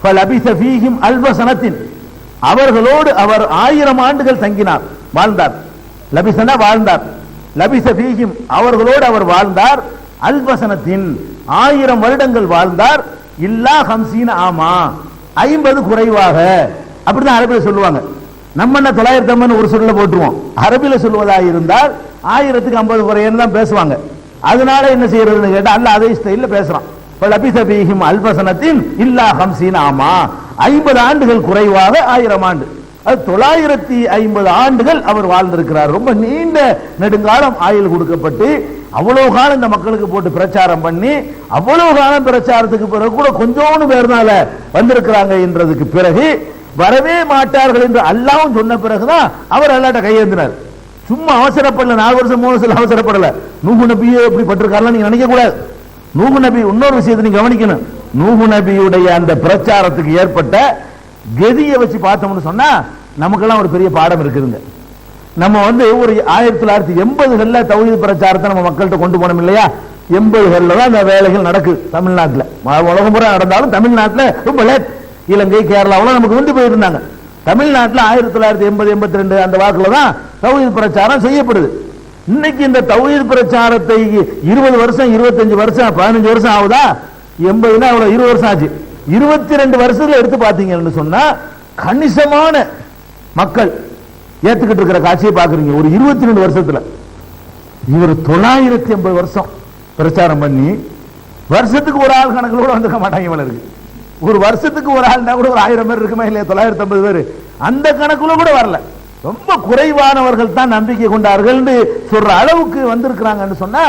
ஃபலபிஸ ஃபீஹிம் அல்ஃப ஸனத்தின், அவர்களோடு அவர் 1000 ஆண்டுகள் தங்கினார், வாழ்ந்தார். லபிஸனா வாழ்ந்தார். லபிஸ ஃபீஹிம் அவர்களோடு அவர் வாழ்ந்தார். அல்ஃப ஸனத்தின் 1000 வருடங்கள் வாழ்ந்தார். இல்லா 50 ஆமா, 50 குறைவாக. அப்படிதான் அரபில சொல்லுவாங்க. நம்ம 950 ஒரு சொல்ல போட்டுருவோம். அரபில சொல்வதா இருந்தால் 1000க்கு 50 குறையன்னு தான் பேசுவாங்க. அதனால என்ன செய்யறதுன்னு கேட்டா அல்லாஹ் அதே ஸ்டைல்ல பேசுறான். ஃபலபிஸ ஃபீஹிம் அல்ஃப ஸனத்தின் இல்லா 50 ஆமா, 50 ஆண்டுகள் குறைவாக 1000 ஆண்டு. அது 950 ஆண்டுகள் அவர் வாழ்ந்திருக்கிறார். ரொம்ப நீண்ட நெடுங்காலம் ஆயுள் கொடுக்கப்பட்டு அவ்வளவு காலம் இந்த மக்களுக்கு போட்டு பிரச்சாரம் பண்ணி அவ்வளவு காலம் பிரச்சாரத்துக்கு பிறகு கூட கொஞ்சோண்டு பேர்னால வந்திருக்கிறாங்க என்றதுக்கு பிறகு வரவே மாட்டார்கள் என்று அல்லாஹ்வும் சொன்ன பிறகுதான் அவர் அல்லாஹ்ட்ட கையேந்தினார். சும்மா அவசரப்படல, 4 வருஷம் 3 வருஷம் அவசரப்படல. நூஹ் நபியே எப்படி பட்டிருக்காருன்னு நீங்க நினைக்க கூடாது. நூஹ் நபி இன்னொரு விஷயத்தை நீங்க கவனிக்கணும். நூஹ் நபியுடைய அந்த பிரச்சாரத்துக்கு ஏற்பட்ட கதியை வச்சு பார்த்தோம்னு சொன்னா நமக்கெல்லாம் ஒரு பெரிய பாடம் இருக்குதுங்க. நம்ம ஒரு 1980களில் தௌஹீத் பிரச்சாரத்தை நம்ம மக்கள்கிட்ட கொண்டு போனோம் இல்லையா? 80களில் தான் இந்த வேலைகள் நடக்குது தமிழ்நாட்டில். உலகம் பூரா நடந்தாலும் தமிழ்நாட்டில் ரொம்ப லேட். இலங்கை, கேரளாவில் நமக்கு வந்து போயிட்டு இருந்தாங்க. தமிழ்நாட்டில் 1980-82 அந்த வாக்குல தான் தௌஹீத் பிரச்சாரம் செய்யப்படுது. இன்னைக்கு இந்த தௌஹீத் பிரச்சாரத்தை 20 வருஷம் 25 வருஷம் 15 வருஷம் ஆகுதா? 80னா அவ்வளவு 20 வருஷம் ஆச்சு. 22 வருஷத்துல எடுத்து பாத்தீங்கன்னு சொன்னா கணிசமான மக்கள் ஏத்துக்கிட்டு இருக்கிற காட்சியை பாக்குறீங்க. ஒரு 22 வருஷத்துல இவர் 950 வருஷம் பிரச்சாரம் பண்ணி வருஷத்துக்கு ஒரு ஆள் கணக்குல கூட வந்துக்க மாட்டாங்க. இவ்வளவு இருக்கு. ஒரு வருஷத்துக்கு ஒரு ஆள்னா கூட ஒரு 1000 பேர் இருக்குமா இல்லையா? 950 பேர் அந்த கணக்குல கூட வரல. ரொம்ப குறைவானவர்கள் தான் நம்பிக்கை கொண்டார்கள் சொல்ற அளவுக்கு வந்திருக்கிறாங்கன்னு சொன்னா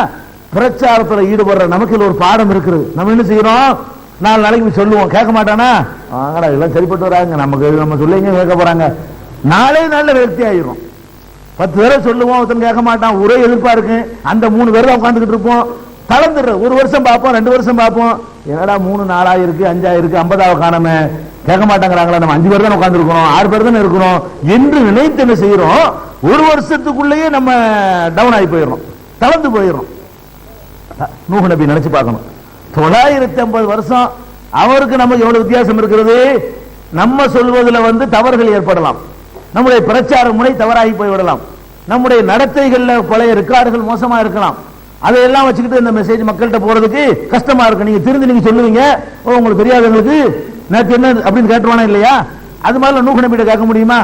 பிரச்சாரத்தில் ஈடுபடுற நமக்கு ஒரு பாடம் இருக்கிறது. நம்ம என்ன செய்யறோம்? 4 நாளைக்கு சொல்லுவோம், கேட்க மாட்டானா? எல்லாம் சரிப்பட்டு வராங்க, நமக்கு நம்ம சொல்லிங்க கேட்க போறாங்க. நாளே நல்ல விரக்தி ஆயிரும். 10 பேரை சொல்லுவோம், ஒருத்தன் கேட்க மாட்டான், ஒரே எதிர்ப்பா இருக்கு. அந்த 3 பேர் உட்காந்துக்கிட்டு இருப்போம், தளர்ந்துடுற. 1 வருஷம் பார்ப்போம், 2 வருஷம் பார்ப்போம், என்னடா 3 4 ஆயிருக்கு 5 ஆயிருக்கு 50 காணாம, கேட்க மாட்டாங்கிறாங்களா? நம்ம 5 பேர் தான் உட்கார்ந்து இருக்கணும், 6 பேர் தானே இருக்கணும் என்று நினைத்து என்ன செய்யறோம்? 1 வருஷத்துக்குள்ளேயே நம்ம டவுன் ஆகி போயிடறோம், தளர்ந்து போயிடறோம். நூஹ் நபி நினைச்சு பார்க்கணும். 950 வருஷம் அவருக்கு நமக்கு எவ்வளவு வித்தியாசம் இருக்கிறது. நம்ம சொல்வதில் தவறுகள் ஏற்படலாம். நம்முடைய பிரச்சார முறை தவறாகி போய்விடலாம், நம்முடைய நடத்தைகளில் பழைய ரெக்கார்டுகள் மோசமா இருக்கலாம். அதையெல்லாம் வச்சுக்கிட்டு இந்த மெசேஜ் மக்கள்கிட்ட போறதுக்கு கஷ்டமா இருக்கு. நீங்க திருந்து நீங்க சொல்லுவீங்க, உங்களுக்கு தெரியாதவங்களுக்கு நேற்று என்ன அப்படின்னு கேட்டுவானா இல்லையா? அது மாதிரி நூஹ் நபியிட்ட கேட்க முடியுமா?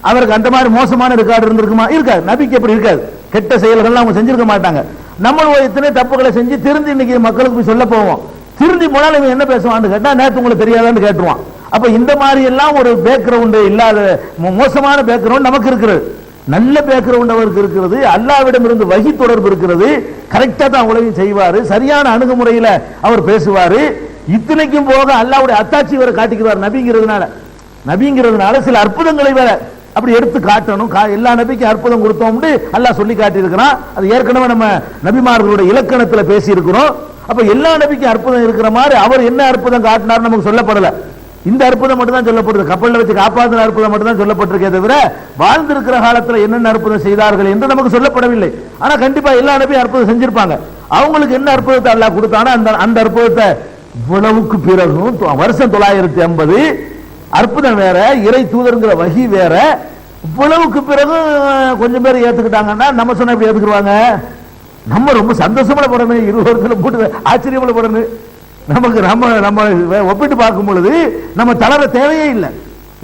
அவருக்கு அந்த மாதிரி மோசமான ரெக்கார்டு இருந்திருக்குமா? இருக்காது. நபிக்கு எப்படி இருக்காது? கெட்ட செயல்கள் அவங்க செஞ்சிருக்க மாட்டாங்க. நம்ம எத்தனை தப்புகளை செஞ்சு திருந்தி இன்னைக்கு மக்களுக்கு போய் சொல்ல போவோம். திருந்தி போனாலும் இவன் என்ன பேசுவான்னு கேட்டா நேற்று உங்களுக்கு தெரியாதான்னு கேட்டுருவான். அப்ப இந்த மாதிரி எல்லாம் ஒரு பேக்ரவுண்ட் இல்லாத மோசமான பேக்ரவுண்ட் நமக்கு இருக்கிறது. நல்ல பேக்ரவுண்ட் அவருக்கு இருக்கிறது. அல்லாஹ்விடம் இருந்து வஹி தொடர்பு இருக்கிறது. கரெக்டா தான் உலகம் செய்வாரு. சரியான அணுகுமுறையில அவர் பேசுவாரு. இத்தனைக்கும் போக அல்லாஹ்வுடைய அத்தாட்சி வரை காட்டிக்கிறார். நபிங்கிறதுனால சில அற்புதங்களை வேற அப்படி எடுத்து காட்டணும். எல்லா நபிக்கும் அற்புதம் கொடுத்தோம்னு அல்லாஹ் சொல்லி காட்டி இருக்கிறான். அது ஏற்கனவே நம்ம நபிமார்களுடைய இலக்கணத்துல பேசி இருக்கிறோம். அப்ப எல்லா நபிக்கும் அற்புதம் இருக்கிற மாதிரி அவர் என்ன அற்புதம் காட்டினார் நமக்கு சொல்லப்படல. இந்த அற்புதம் மட்டும் தான் சொல்லப்படுது. கப்பல்ல வச்சு காப்பாற்றின அற்புதம் மட்டும் தான் சொல்லப்பட்டிருக்கே தவிர வாழ்ந்திருக்கிற காலத்துல என்னென்ன அற்புதம் செய்தார்கள் என்று நமக்கு சொல்லப்படவில்லை. ஆனா கண்டிப்பா எல்லா நபியும் அற்புதம் செஞ்சிருப்பாங்க. அவங்களுக்கு என்ன அற்புதத்தை அல்லாஹ் கொடுத்தானா அந்த அற்புதத்தை இவ்வளவுக்கு பிறகும் வருஷம் 950 அற்புதம் வேற, இறை தூதர்ங்கிற வகி வேற. இவ்வளவுக்கு பிறகு கொஞ்சம் பேர் ஏத்துக்கிட்டாங்கன்னா நம்ம சொன்ன எப்படி ஏத்துக்குவாங்க? நம்ம ரொம்ப சந்தோஷமா படணும், 20 வருஷத்துல போட்டு ஆச்சரியமா படணும். நமக்கு நம்ம ஒப்பிட்டு பார்க்கும் பொழுது நம்ம தளர தேவையே இல்லை.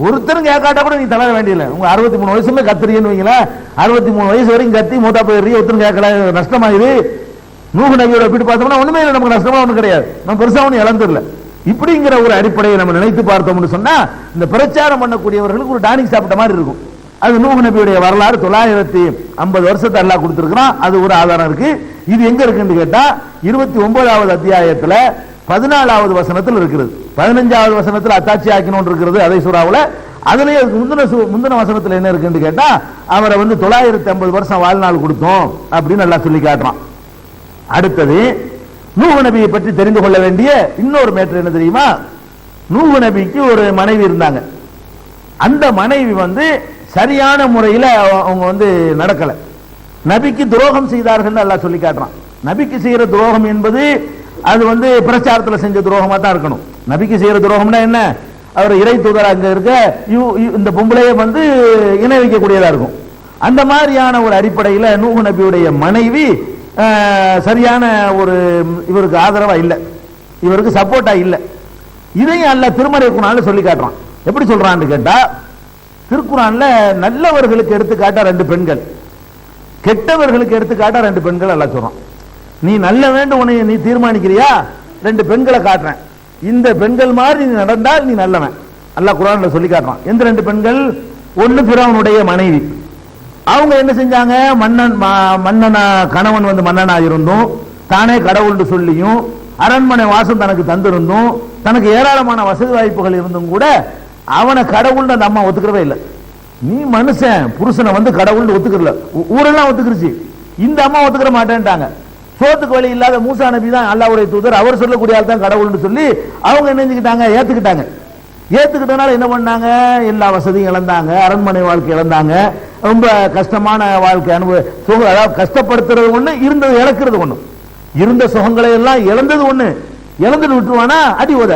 ஒருத்தரும் கேட்காட்டா கூட நீ தளர வேண்டியதில்லை. உங்க 63 வயசுல கத்துறீன்னு வைங்களா, 63 வயசு வரைக்கும் கத்தி மூத்தா போயிடுறீங்க, ஒருத்தரும் கேட்கல, நஷ்டமாயிரு. நூஹ் நபியோட ஒப்பிட்டு பார்த்தோம்னா ஒண்ணுமே இல்லை, நமக்கு நஷ்டமா ஒன்றும் கிடையாது, நம்ம பெருசா ஒன்றும் இழந்துடல. இப்படிங்கிற ஒரு அடிப்படையை நம்ம நினைத்து பார்த்தோம்னு சொன்னா இந்த பிரச்சாரம் பண்ணக்கூடியவர்களுக்கு ஒரு டானிக் சாப்பிட்ட மாதிரி இருக்கும். அது நூஹ் நபியுடைய வரலாறு 950 வருஷத்தை அல்லாஹ் கொடுத்திருக்கிறான். அது ஒரு ஆதாரம் இருக்கு. இது எங்க இருக்குன்னு கேட்டா 29வது அத்தியாயத்துல 14வது வசனத்தில் இருக்கிறது. 15வது வசனத்தில் அத்தாட்சி ஆக்கினோன் இருக்கிறது அதே சூறாவுல. அதுலயே முந்தின வசனத்தில் என்ன இருக்குன்னு கேட்டா அவரை 950 வருஷம் வாழ்நாள் கொடுத்தோம் அப்படின்னு அல்லாஹ் சொல்லி காட்டுறான். அடுத்தது நூஹ் நபியை பற்றி தெரிந்து கொள்ள வேண்டிய இன்னொரு மேட்டர் என்ன தெரியுமா? நூஹ் நபிக்கு ஒரு மனைவி இருந்தாங்க. அந்த மனைவி சரியான முறையில் அவங்க நடக்கல, நபிக்கு துரோகம் செய்தார்கள் அல்லாஹ் சொல்லி காட்டுறான். நபிக்கு செய்யற துரோகம் என்பது அது பிரச்சாரத்தில் செஞ்ச துரோகமா தான் இருக்கணும். நபிக்கு செய்யற துரோகம்னா என்ன? அவர் இறை தூதர் அங்க இருக்க இந்த பொம்பளையை இணை வைக்கக்கூடியதா இருக்கும். அந்த மாதிரியான ஒரு அடிப்படையில் நூஹ் நபியுடைய மனைவி சரியான ஒரு இவருக்கு ஆதரவா இல்லை, இவருக்கு சப்போர்ட்டா இல்லை. இதையும் அல்லாஹ் திருமறை குர்ஆன்ல சொல்லி காட்டுறான். எப்படி சொல்றான்னு கேட்டா திருக்குர்ஆன்ல நல்லவர்களுக்கு எடுத்துக்காட்டா 2 பெண்கள், கெட்டவர்களுக்கு எடுத்துக்காட்டா 2 பெண்கள் அல்லாஹ் சொல்றான். நீ நல்ல வேண்டும் உன்னை நீ தீர்மானிக்கிறியா? 2 பெண்களை காட்டுறேன், இந்த பெண்கள் மாதிரி நீ நடந்தால் நீ நல்லவன். அல்லாஹ் குர்ஆன்ல சொல்லி காட்டுறான். எந்த 2 பெண்கள்? ஒன்னு ஃபிரௌனுடைய மனைவி. அவங்க என்ன செஞ்சாங்க? மன்னனா கணவன் மன்னனா இருந்தும் தானே கடவுள்னு சொல்லியும் அரண்மனை வாசம் தனக்கு தந்திருந்தும் தனக்கு ஏராளமான வசதி வாய்ப்புகள் இருந்தும் கூட அவனை கடவுள்னு அந்த அம்மா ஒத்துக்கிறவே இல்லை. நீ மனுஷன் புருஷனை கடவுள்னு ஒத்துக்கல, ஊரெல்லாம் ஒத்துக்கிருச்சு, இந்த அம்மா ஒத்துக்கிற மாட்டேன்ட்டாங்க. சோத்துக்கு வழி இல்லாத மூசா நபி தான் அல்லாஹ்வுடைய தூதர், அவர் சொல்லக்கூடிய ஆள் தான் கடவுள்னு சொல்லி அவங்க என்ன செஞ்சுக்கிட்டாங்க? ஏத்துக்கிட்டாங்க. ஏத்துக்கிட்டனால என்ன பண்ணாங்க? எல்லா வசதியும் இழந்தாங்க, அரண்மனை வாழ்க்கை இழந்தாங்க, ரொம்ப கஷ்டமான வாழ்க்கை அதாவது கஷ்டப்படுத்துறது ஒண்ணு, இருந்தது இழக்கிறது ஒண்ணு. இருந்த சுகங்களை எல்லாம் இழந்தது ஒண்ணு, இழந்துட்டு விட்டுருவானா அடி உத,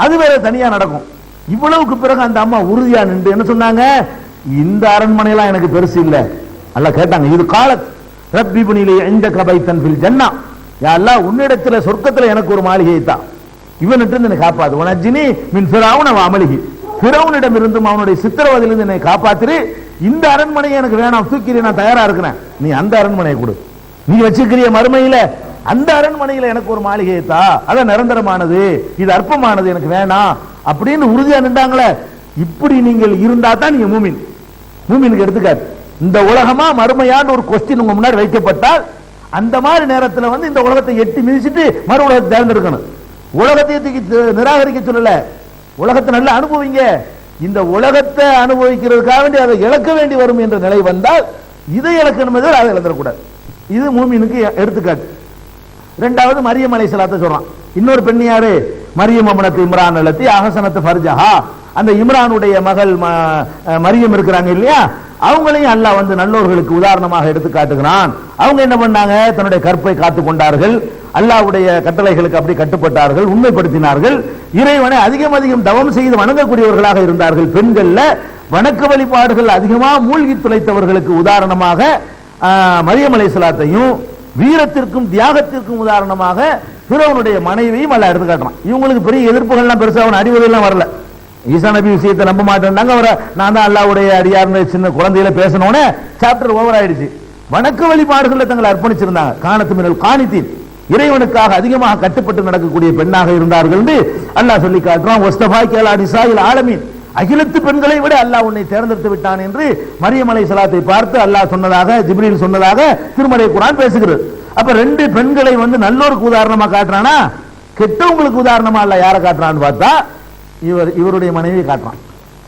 அது வேற தனியா நடக்கும். இவ்வளவுக்கு பிறகு அந்த அம்மா உறுதியா நின்று என்ன சொன்னாங்க? இந்த அரண்மனையெல்லாம் எனக்கு பெருசு இல்ல. அல்லாஹ் கேட்டாங்க, இது காலத் ரப்பி புனிலே இந்த கபைத்தன் ஃபில் ஜன்னா, யா அல்லாஹ் உன்னிடத்துல சொர்க்கத்துல எனக்கு ஒரு மாளிகை தான், இவனிட்டு என்னை காப்பாத்து. வனஜினி மின் ஃபிரௌன வ அமலிஹி, ஃபிரௌனிடம் இருந்தும் அவனுடைய சித்திரவதையிலிருந்து என்னை காப்பாத்திரு. இந்த அரண்மனையை எனக்கு வேணாம், தூக்கி நான் தயாரா இருக்கிறேன், நீ அந்த அரண்மனையை கொடு, நீ வச்சுக்கிறிய மறுமையில அந்த அரண்மனையில எனக்கு ஒரு மாளிகையை தா, அது நிரந்தரமானது, இது அற்பமானது, எனக்கு வேணாம் அப்படின்னு உறுதியா நின்றாங்களே. இப்படி நீங்கள் இருந்தா தான் நீங்க மூமின். மூமினுக்கு எடுத்துக்காட்டு இந்த உலகமா மறுமையான ஒரு கொஸ்டின் உங்க முன்னாடி வைக்கப்பட்டால் அந்த மாதிரி நேரத்தில் இந்த உலகத்தை எட்டி மிதிச்சுட்டு மறு உலகத்தை தேர்ந்தெடுக்கணும். உலகத்தை நிராகரிக்க சொல்லல, உலகத்தை நல்லா அனுபவிங்க. இந்த உலகத்தை அனுபவிக்கிறதுக்காக வேண்டி அதை இழக்க வேண்டி வரும் என்ற நிலை வந்தால் இதை இழக்கணும், அதை இழந்துடக்கூடாது. இது மூமினுக்கு எடுத்துக்காட்டு. இரண்டாவது மரியம் அலைஹிஸ்ஸலாத்தை சொல்றான். இன்னொரு பெண் யாரு? மரியம் அமனத்து இம்ரான் அல்லத்தி அஹசனத்து ஃபர்ஜஹா, அந்த இம்ரானுடைய மகள் மரியம் இருக்கிறாங்க இல்லையா, அவங்களையும் அல்லாஹ் நல்லோர்களுக்கு உதாரணமாக எடுத்து காட்டுகிறான். அவங்க என்ன பண்ணாங்க? தன்னுடைய கற்பை காத்து கொண்டார்கள், அல்லாஹ்வுடைய கட்டளைகளுக்கு அப்படி கட்டுப்பட்டார்கள், உண்மைப்படுத்தினார்கள், இறைவனை அதிகம் அதிகம் தவம் செய்து வணங்கக்கூடியவர்களாக இருந்தார்கள். பெண்கள்ல வணக்க வழிபாடுகள் அதிகமாக மூழ்கி துளைத்தவர்களுக்கு உதாரணமாக மரியம் அலைஹிஸ்ஸலாத்தையும் வீரத்திற்கும் தியாகத்திற்கும் உதாரணமாக ஃபிரௌனுடைய மனைவியும் அல்லாஹ் எடுத்து காட்டுறான். இவங்களுக்கு பெரிய எதிர்ப்புகள்லாம் பெருசா அவன் அடிவதெல்லாம் வரல. ஈசா நபி விஷயத்தை நம்ப மாட்டேன்னாங்க. அவரை நான் தான் அல்லாஹ்வுடைய அடியார்னு சின்ன குழந்தையில பேசணும்னு சாப்டர் ஓவர் ஆயிடுச்சு. வணக்க வழிபாடுகளை தங்களை அர்ப்பணிச்சிருந்தாங்க. கானத்து மினல் கானித்தீன், இறைவனுக்காக அதிகமாக கட்டுப்பட்டு நடக்கக்கூடிய பெண்ணாக இருந்தார்கள் என்று அல்லாஹ் சொல்லி காட்டுறான். வஸ்தஃபாக்கி அலா நிசாஇல் ஆலமீன், அகிலத்து பெண்களை விட அல்லாஹ் உன்னை தேர்ந்தெடுத்து விட்டான் என்று மரியம் அலைஹிஸ்ஸலாத்தை பார்த்து அல்லாஹ் சொன்னதாக, ஜிப்ரீல் சொன்னதாக திருமறை குர்ஆன் பேசுகிறது. அப்ப ரெண்டு பெண்களை நல்லோருக்கு உதாரணமா காட்டுறானா, கெட்டவங்களுக்கு உதாரணமா அல்ல யாரை காட்டுறான்னு பார்த்தா இவருடைய மனைவி காட்டுறான்.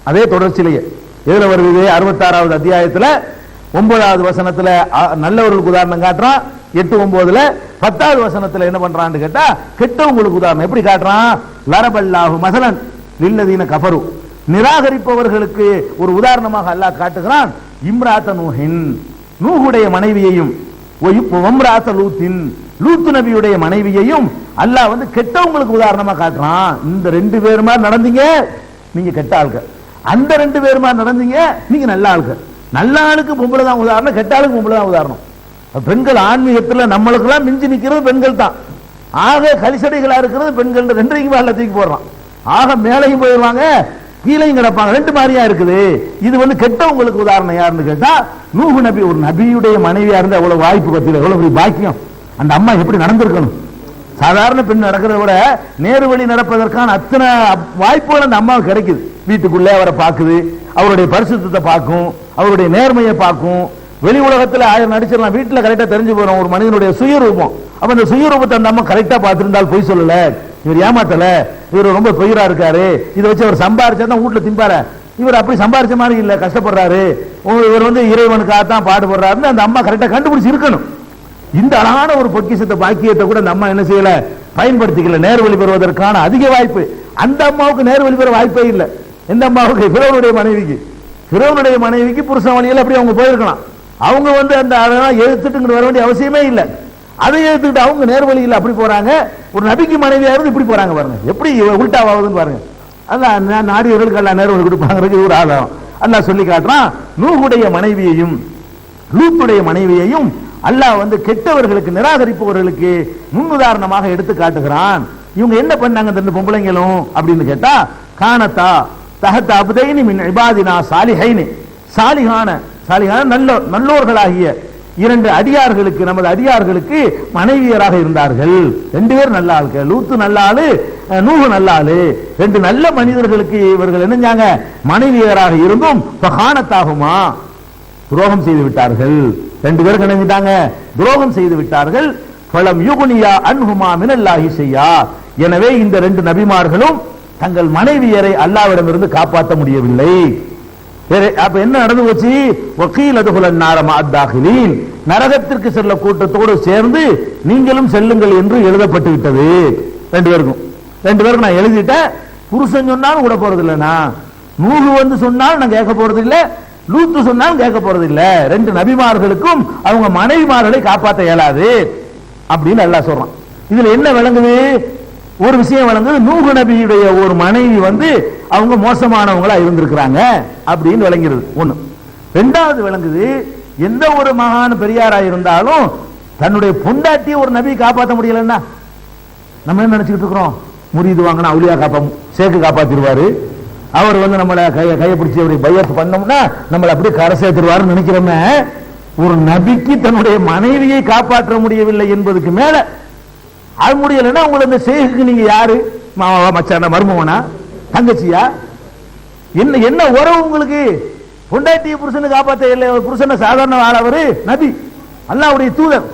அதே தொடர்ச்சியிலேயே எதுல வருது? 66வது அத்தியாயத்துல 9வது வசனத்துல நல்லவர்களுக்கு உதாரணம் காட்டுறான். 8-9ல 10வது வசனத்துல என்ன பண்றான்னு கேட்டா கெட்டவங்களுக்கு உதாரணம் எப்படி காட்டுறான்? லரபல்லாஹு மஸலன் லில்லதீன கஃபரு, நிராகரிப்பவர்களுக்கு ஒரு உதாரணமாக அல்லாஹ் காட்டுகிறான். இம்ராத்த நூஹின், நூஹுடைய மனைவியையும், வம்ராத்த லூத்தின், லூத்து நபியுடைய மனைவியையும் அல்லாஹ் கெட்டவங்களுக்கு உதாரணமா காட்டுறான். இந்த ரெண்டு பேருமா நடந்தீங்க நீங்க கெட்ட ஆள்கள், அந்த ரெண்டு பேருமா நடந்தீங்க நீங்க நல்ல ஆள்கள். நல்ல ஆளுக்கு பொம்பளை தான் உதாரணம், கெட்ட ஆளுக்கு பொம்பளை தான் உதாரணம். பெண்கள் ஆன்மீகத்தில் நம்மளுக்கு எல்லாம் மிஞ்சி நிக்கிறது பெண்கள் தான். ஆக கலிசடைகளா இருக்கிறது பெண்கள். ரெண்டையும் வாழ தூக்கி போடுறான். ஆக மேலையும் போயிடுவாங்க, கீழையும் கிடப்பாங்க. ரெண்டு மாதிரியா இருக்குது. இது கெட்டவங்களுக்கு உதாரணம் யாருன்னு கேட்டா நூஹ் நபி. ஒரு நபியுடைய மனைவியா இருந்தா எவ்வளவு வாய்ப்பு பத்தியில, எவ்வளவு பெரிய பாக்கியம். அந்த அம்மா எப்படி நடந்திருக்கணும்? சாதாரண பெண் நடக்கிறத விட நேரு வழி நடப்பதற்கான அத்தனை வாய்ப்புகள் அந்த அம்மாவுக்கு கிடைக்குது. வீட்டுக்குள்ளே அவரை பார்க்குது, அவருடைய பரிசுத்தத்தை பார்க்கும், அவருடைய நேர்மையை பார்க்கும். வெளி உலகத்தில் 1000 நடிச்சிடலாம், வீட்டில் கரெக்டா தெரிஞ்சு போறோம் ஒரு மனிதனுடைய சுயரூபம். அப்ப அந்த சுயரூபத்தை அந்த அம்மா கரெக்டா பார்த்திருந்தால் பொய் சொல்லல, இவர் ஏமாத்தல, இவர் ரொம்ப பொய்யரா இருக்காரு, இதை வச்சு அவர் சம்பாரிச்சா தான் வீட்டுல திம்பாரு, இவர் அப்படி சம்பாரிச்ச மாதிரி இல்ல, கஷ்டப்படுறாரு, இவர் இறைவனுக்காகத்தான் பாடுபடுறாருன்னு அந்த அம்மா கரெக்டா கண்டுபிடிச்சு இருக்கணும். இந்த அழகான ஒரு பொக்கிஷத்தை பாக்கியத்தை கூட அந்த அம்மா என்ன செய்யல, பயன்படுத்திக்கல. நேர்வழி பெறுவதற்கான அதிக வாய்ப்பு அந்த அம்மாவுக்கு நேர்வழி பெற வாய்ப்பே இல்லை. எந்த அம்மாவுக்கு? ஃபிரௌனுடைய மனைவிக்கு. ஃபிரௌனுடைய மனைவிக்கு புருஷன் வழியில் அப்படி அவங்க போயிருக்கலாம். அவங்க அந்த அதெல்லாம் எதிர்த்துட்டு வர வேண்டிய அவசியமே இல்லை. அதை எதிர்த்துக்கிட்டு அவங்க நேர்வழியில் அப்படி போறாங்க. ஒரு நபிக்கு மனைவியா இருந்து இப்படி போறாங்க பாருங்க, எப்படி உல்டாவாகுதுன்னு பாருங்க. அதான் நாடியவர்களுக்கு எல்லாம் நேர்வழி கொடுப்பாங்க ஒரு ஆதாரம் அல்லாஹ் சொல்லி காட்டுறான். நூஹுடைய மனைவியையும் லூத்துடைய மனைவியையும் அல்லாஹ் கெட்டவர்களுக்கு, நிராகரிப்பவர்களுக்கு முன்னுதாரணமாக எடுத்து காட்டுகிறான். இவங்க என்ன பண்ணாங்க இந்த பொம்பளைங்களும் அப்படின்னு கேட்டா, கானத்தா தஹத் அப்தைனி மின் இபாதினா சாலிஹைனி, சாலிஹான நல்லோர்களாகிய 2 அடியார்களுக்கு, நமது அடியார்களுக்கு மனைவியராக இருந்தார்கள். 2 பேர் நல்ல ஆள்கள், லூத்து நல்ல ஆளு, நூஹு நல்ல ஆளு. 2 நல்ல மனிதர்களுக்கு இவர்கள் என்னஞ்சாங்க, மனைவியராக இருந்தும் கானத்தாகுமா, துரோகம் செய்து விட்டார்கள். 2 பேர் நினைஞ்சிட்டாங்க, துரோகம் செய்து விட்டார்கள். ஃபலம் யுக்னியா அன்ஹுமா மினல்லாஹி ஷையா, எனவே இந்த 2 நபிமார்களும் தங்கள் மனைவியரை அல்லாஹ்விடமிருந்து காப்பாற்ற முடியவில்லை. அப்ப என்ன நடந்து போச்சு? வகீல் அதுகுலன் நாரமா அத்தாகிலீன், நரகத்திற்கு செல்ல கூட்டத்தோடு சேர்ந்து நீங்களும் செல்லுங்கள் என்று எழுதப்பட்டு விட்டது. 2 பேருக்கும் நான் எழுதிட்டேன். புருஷன் சொன்னாலும் விட போறது இல்லைனா, நூஹு சொன்னாலும் நான் கேட்க போறது இல்லை, லூத்து சொன்னாலும் கேட்க போறது இல்ல. 2 நபிமார்களுக்கும் அவங்க மனைவிமார்களை காப்பாற்ற இயலாது அப்படின்னு அல்லாஹ் சொல்றான். இதுல என்ன விளங்குது? ஒரு விஷயம் விளங்குது, நூஹு நபியுடைய ஒரு மனைவி அவங்க மோசமானவங்களா இருந்திருக்கிறாங்க அப்படின்னு விளங்கிறது ஒண்ணு. 2வது விளங்குது, எந்த ஒரு மகான் பெரியாரா இருந்தாலும் தன்னுடைய பொண்டாட்டிய ஒரு நபி காப்பாற்ற முடியலன்னா நம்ம என்ன நினைச்சுக்கிட்டு இருக்கிறோம்? முரீது வாங்கினா அவுலியா சேக்கு காப்பாத்திடுவாரு, அவர் நம்மளை கையை பிடிச்சி அவரை பையத்து பண்ணோம்னா நம்மளை அப்படியே கரை சேர்த்துருவாருன்னு நினைக்கிறோமே. ஒரு நபிக்கு தன்னுடைய மனைவியை காப்பாற்ற முடியவில்லை என்பதுக்கு மேல அது முடியலைன்னா உங்களை இந்த சேகுக்கு நீங்க யாரு? மாமாவா, மச்சானா, மருமவனா, தங்கச்சியா? என்ன உறவு உங்களுக்கு? பொண்டாட்டிய புருஷனை காப்பாற்ற இல்லை, புருஷனை சாதாரண ஆளவரு நபி, அல்லாஹ்வுடைய தூதர்.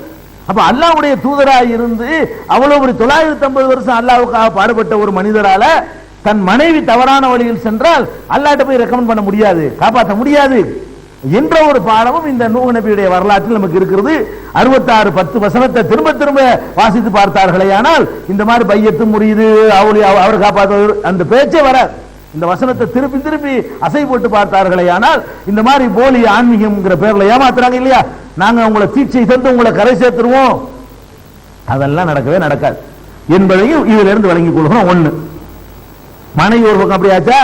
அப்ப அல்லாஹ்வுடைய தூதராக இருந்து அவ்வளவு ஒரு 950 வருஷம் அல்லாஹ்வுக்காக பாடுபட்ட ஒரு மனிதரால தன் மனைவி தவறான வழியில் சென்றால் அல்லாஹ்ட்ட போய் ரெக்கமெண்ட் பண்ண முடியாது, காப்பாற்ற முடியாது என்ற ஒரு பாடமும் இந்த நூஹ் நபியுடைய வரலாற்றில் நமக்கு இருக்கிறது. 66-10 வசனத்தை திரும்ப திரும்ப வாசித்து பார்த்தார்களே ஆனால் இந்த மாதிரி பையத்து முறியுது அவர் காப்பாற்ற அந்த பேச்சே வராது. இந்த வசனத்தை திருப்பி திருப்பி அசை போட்டு பார்த்தார்களே ஆனால் இந்த மாதிரி போலி ஆன்மீகம்ங்கிற பேர்ல ஏமாத்துறாங்க இல்லையா, நாங்க உங்களை தீட்சை தந்து உங்களை கரை சேர்த்துருவோம், அதெல்லாம் நடக்கவே நடக்காது என்பதையும் இதிலிருந்து விளங்கிக் கொள்கிறோம். 1 மனைவி ஒரு பக்கம் அப்படியாச்சா,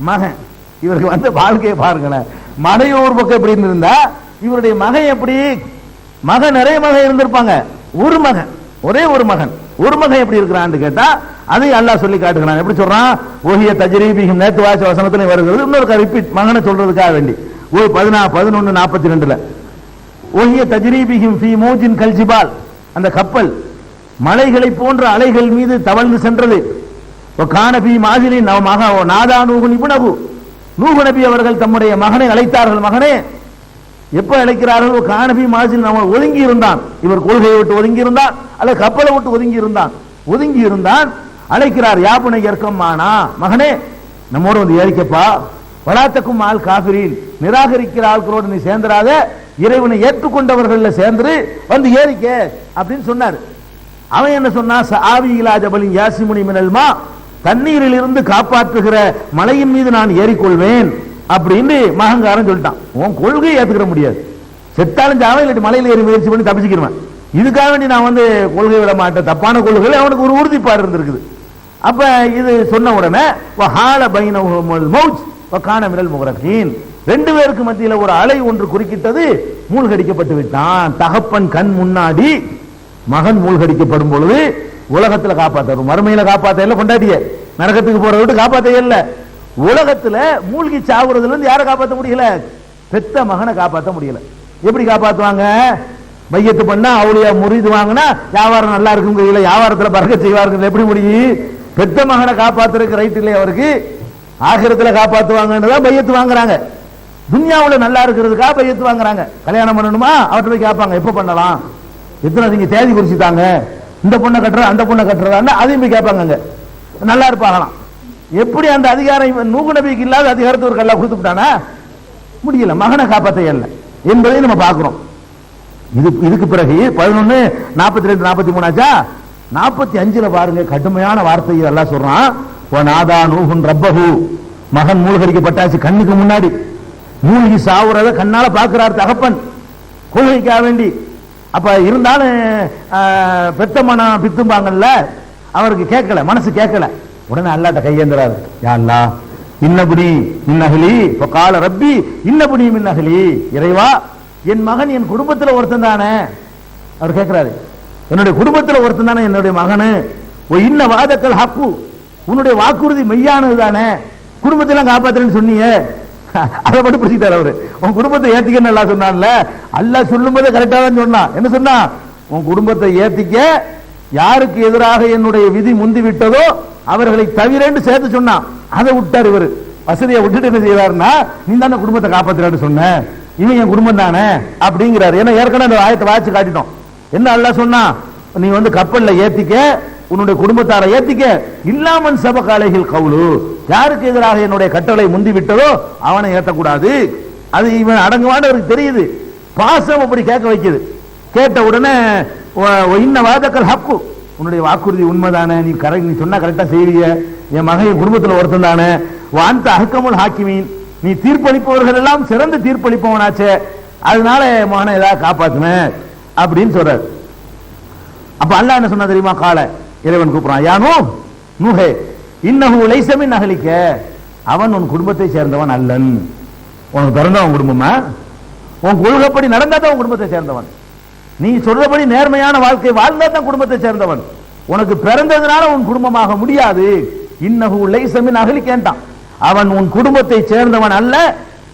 மகன் இவருக்கு வந்து வாழ்க்கையை பாருங்களேன். மனைவி ஒரு பக்கம் எப்படி இருந்தா இவருடைய மகன் எப்படி, மகன் நிறைய மகன் இருந்திருப்பாங்க, ஒரு மகன், ஒரே ஒரு மகன், ஒரு மகன் எப்படி இருக்கிறான்னு கேட்டா அதை அல்லாஹ் சொல்லி காட்டுகிறான். எப்படி சொல்றான்? ஓஹிய தஜ்ரீபிஹிம், நேத்து வாச வசனத்துல வருகிறது, இன்னொரு ரிப்பீட் மகனை சொல்றதுக்காக வேண்டி. 11:42 ஓஹிய தஜ்ரீபிஹிம் ஃபீ மௌஜின் கல்ஜிபால், அந்த கப்பல் மலைகளை போன்ற அலைகள் மீது தவழ்ந்து சென்றது. கான ஃபீ மாஜிலின் நாதா நூஹு இப்னஹு, நூஹ் நபி அவர்கள் தம்முடைய மகனை அழைத்தார்கள். மகனே எப்ப அழைக்கிறார்கள்? கானபி மாஜில் அவன் ஒதுங்கி இருந்தான், இவர் கொள்கையை விட்டு ஒதுங்கி இருந்தான், அல்ல கப்பலை விட்டு ஒதுங்கி இருந்தான். அழைக்கிறார், யாபனை ஏற்கமானா, மகனே நம்மோடு வந்து ஏறிக்கப்பா, வலாத்தக்கும் ஆள் காபிரின், நிராகரிக்கிற ஆட்களோடு நீ சேர்ந்துராத, இறைவனை ஏற்றுக்கொண்டவர்கள் சேர்ந்து வந்து ஏறிக்க அப்படின்னு சொன்னார். அவன் என்ன சொன்னா? ஆவி இலா ஜபலின் யாசிமுனி மினல்மா, தண்ணீரில் இருந்து காப்பாற்றுகிற மலையின் மீது நான் ஏறிக்கொள்வேன் அப்படின்னு மகங்காரன் சொல்லிட்டான். உன் கொள்கையை ஏத்துக்கிற முடியாது, செத்தாலும் ஜாவ இல்லாட்டி மலையில ஏறி முயற்சி பண்ணி தப்பிச்சுக்கிறேன், இதுக்காக வேண்டி நான் வந்து கொள்கை விட மாட்டேன், தப்பான கொள்கைகள் அவனுக்கு ஒரு உறுதிப்பாடு இருந்திருக்குது. அப்ப இது சொன்ன உடனே ரெண்டு பேருக்கு மத்தியில் ஒரு அலை ஒன்று குறுக்கிட்டது, மூழ்கடிக்கப்பட்டு விட்டான். தகப்பன் கண் முன்னாடி மகன் மூழ்கடிக்கப்படும் பொழுது உலகத்துல காப்பாற்ற, மறுமையில காப்பாற்ற இல்ல, கொண்டாடிய நரகத்துக்கு போறத விட்டு காப்பாற்ற இல்ல, உலகத்துல மூழ்கி சாவுறதுல இருந்து யாரை காப்பாற்ற முடியல? பெத்த மகனை காப்பாற்ற முடியல. எப்படி காப்பாற்றுவாங்க? மையத்து பண்ணா அவளியா முறிது வாங்கினா வியாபாரம் நல்லா இருக்கும், வியாபாரத்துல பறக்க செய்வார்கள். எப்படி முடியும்? பெத்த மகனை காப்பாத்துறதுக்கு ரைட் இல்லை அவருக்கு, ஆகிரத்துல காப்பாற்றுவாங்கன்னு பையத்து வாங்குறாங்க. துன்யாவுல நல்லா இருக்கிறதுக்காக பையத்து வாங்குறாங்க. கல்யாணம் பண்ணணுமா அவர்கிட்ட போய் கேட்பாங்க, எப்ப பண்ணலாம், எத்தனை நீங்க தேதி குறிச்சுட்டாங்க, இந்த பொண்ணை கட்டுற அந்த பொண்ணை கட்டுறதா, அதையும் போய் கேட்பாங்க, நல்லா இருப்பாங்களாம். எப்படி அந்த அதிகாரம் நூஹ் நபிக்கு இல்லாத அதிகாரத்தை ஒரு கல்லா கொடுத்துட்டானா? முடியல, மகனை காப்பாற்ற இல்லை என்பதை நம்ம பார்க்கிறோம். இதுக்கு பிறகு 11:42 43 ஆச்சா, 45 பாருங்க, கடுமையான வார்த்தை எல்லாம் சொல்றான். நாதா நூஹுன் ரப்பஹு, மகன் மூழ்கடிக்கப்பட்டாச்சு, கண்ணுக்கு முன்னாடி மூழ்கி சாவுறத கண்ணால பாக்குறார் தகப்பன், கொள்கைக்காக வேண்டி. அப்ப இருந்தாலும் பெத்த மனம் பித்தும்பாங்கல்ல, அவருக்கு கேட்கல, மனசு கேட்கல. உடனே அல்லாஹ்ட்ட கையேந்துறாரு, யா அல்லாஹ் இன்னபுனி மின் அஹ்லி ஃபகால ரப்பி இன்னபுனி மின் அஹ்லி, இறைவா என் மகன் என் குடும்பத்தில் ஒருத்தன் தானே. அவர் கேட்கிறாரு, என்னுடைய குடும்பத்தில் ஒருத்தன் தானே என்னுடைய மகனு. ஓ இன்ன வாதக்கல் ஹக்கு, உன்னுடைய வாக்குறுதி மெய்யானது தானே, குடும்பத்தெல்லாம் காப்பாத்துறேன்னு சொன்னீங்க, அதை மட்டும் பிடிச்சிட்டார் அவரு. உன் குடும்பத்தை ஏத்திக்கன்னு எல்லாம் சொன்னான்ல, அல்லாஹ் சொல்லும் போதே கரெக்டா தான் சொன்னான். என்ன சொன்னா? உன் குடும்பத்தை ஏத்திக்க, யாருக்கு எதிராக என்னுடைய விதி முந்தி விட்டதோ அவர்களை தவிரன்னு சேர்த்து சொன்னான். அதை விட்டார் இவர். வசதியை விட்டுட்டு என்ன செய்வாருன்னா, நீ தானே குடும்பத்தை காப்பாத்துறான்னு சொன்ன, இவன் என் குடும்பம் தானே அப்படிங்கிறாரு. ஏன்னா ஏற்கனவே அந்த ஆயத்தை வாய்ச்சி காட்டிட்டோம். என்ன அல்லாஹ் சொன்னா? நீ வந்து கப்பல்ல ஏத்திக்க, உன்னுடைய குடும்பத்தாரை ஏத்திக்க, இல்லாமன் சபகாலைகள் கவுளு, யாருக்கு எதிராக என்னுடைய கட்டளை முந்தி விட்டதோ அவனை ஏற்றக்கூடாது. அது இவன் அடங்குவான்னு அவருக்கு தெரியுது. பாசம் அப்படி கேட்க வைக்குது. கேட்ட உடனே இன்ன வாதக்கல் ஹக்கு, உன்னுடைய வாக்குறுதி உண்மைதானே, நீ சொன்னா கரெக்டா செய்வீங்க, என் மகன் குடும்பத்தில் ஒருத்தன் தானே, அந்த அஹ்கமுல் ஹாக்கிமீன், நீ தீர்ப்பளிப்பவர்கள் எல்லாம் சிறந்த தீர்ப்பளிப்பவனாச்சே, அதனால மகனை ஏதாவது காப்பாத்துனேன் அப்படின்னு சொல்றாரு. அப்ப அல்லாஹ் என்ன சொன்னா தெரியுமா? கால இறைவன் கூப்பிடுறான், யானோ நூஹே இன்னஹு லைஸ மின் அஹ்லிக, அவன் உன் குடும்பத்தை சேர்ந்தவன் அல்லன். உனக்கு பிறந்தவன் குடும்பமா? உன் கொள்கைப்படி நடந்தா தான் உன் குடும்பத்தை சேர்ந்தவன். நீ சொல்றபடி நேர்மையான வாழ்க்கை வாழ்ந்தா தான் குடும்பத்தை சேர்ந்தவன். உனக்கு பிறந்ததுனால உன் குடும்பமாக முடியாது. இன்னஹு லைஸ மின் அஹ்லிகன்றான், அவன் உன் குடும்பத்தை சேர்ந்தவன் அல்ல.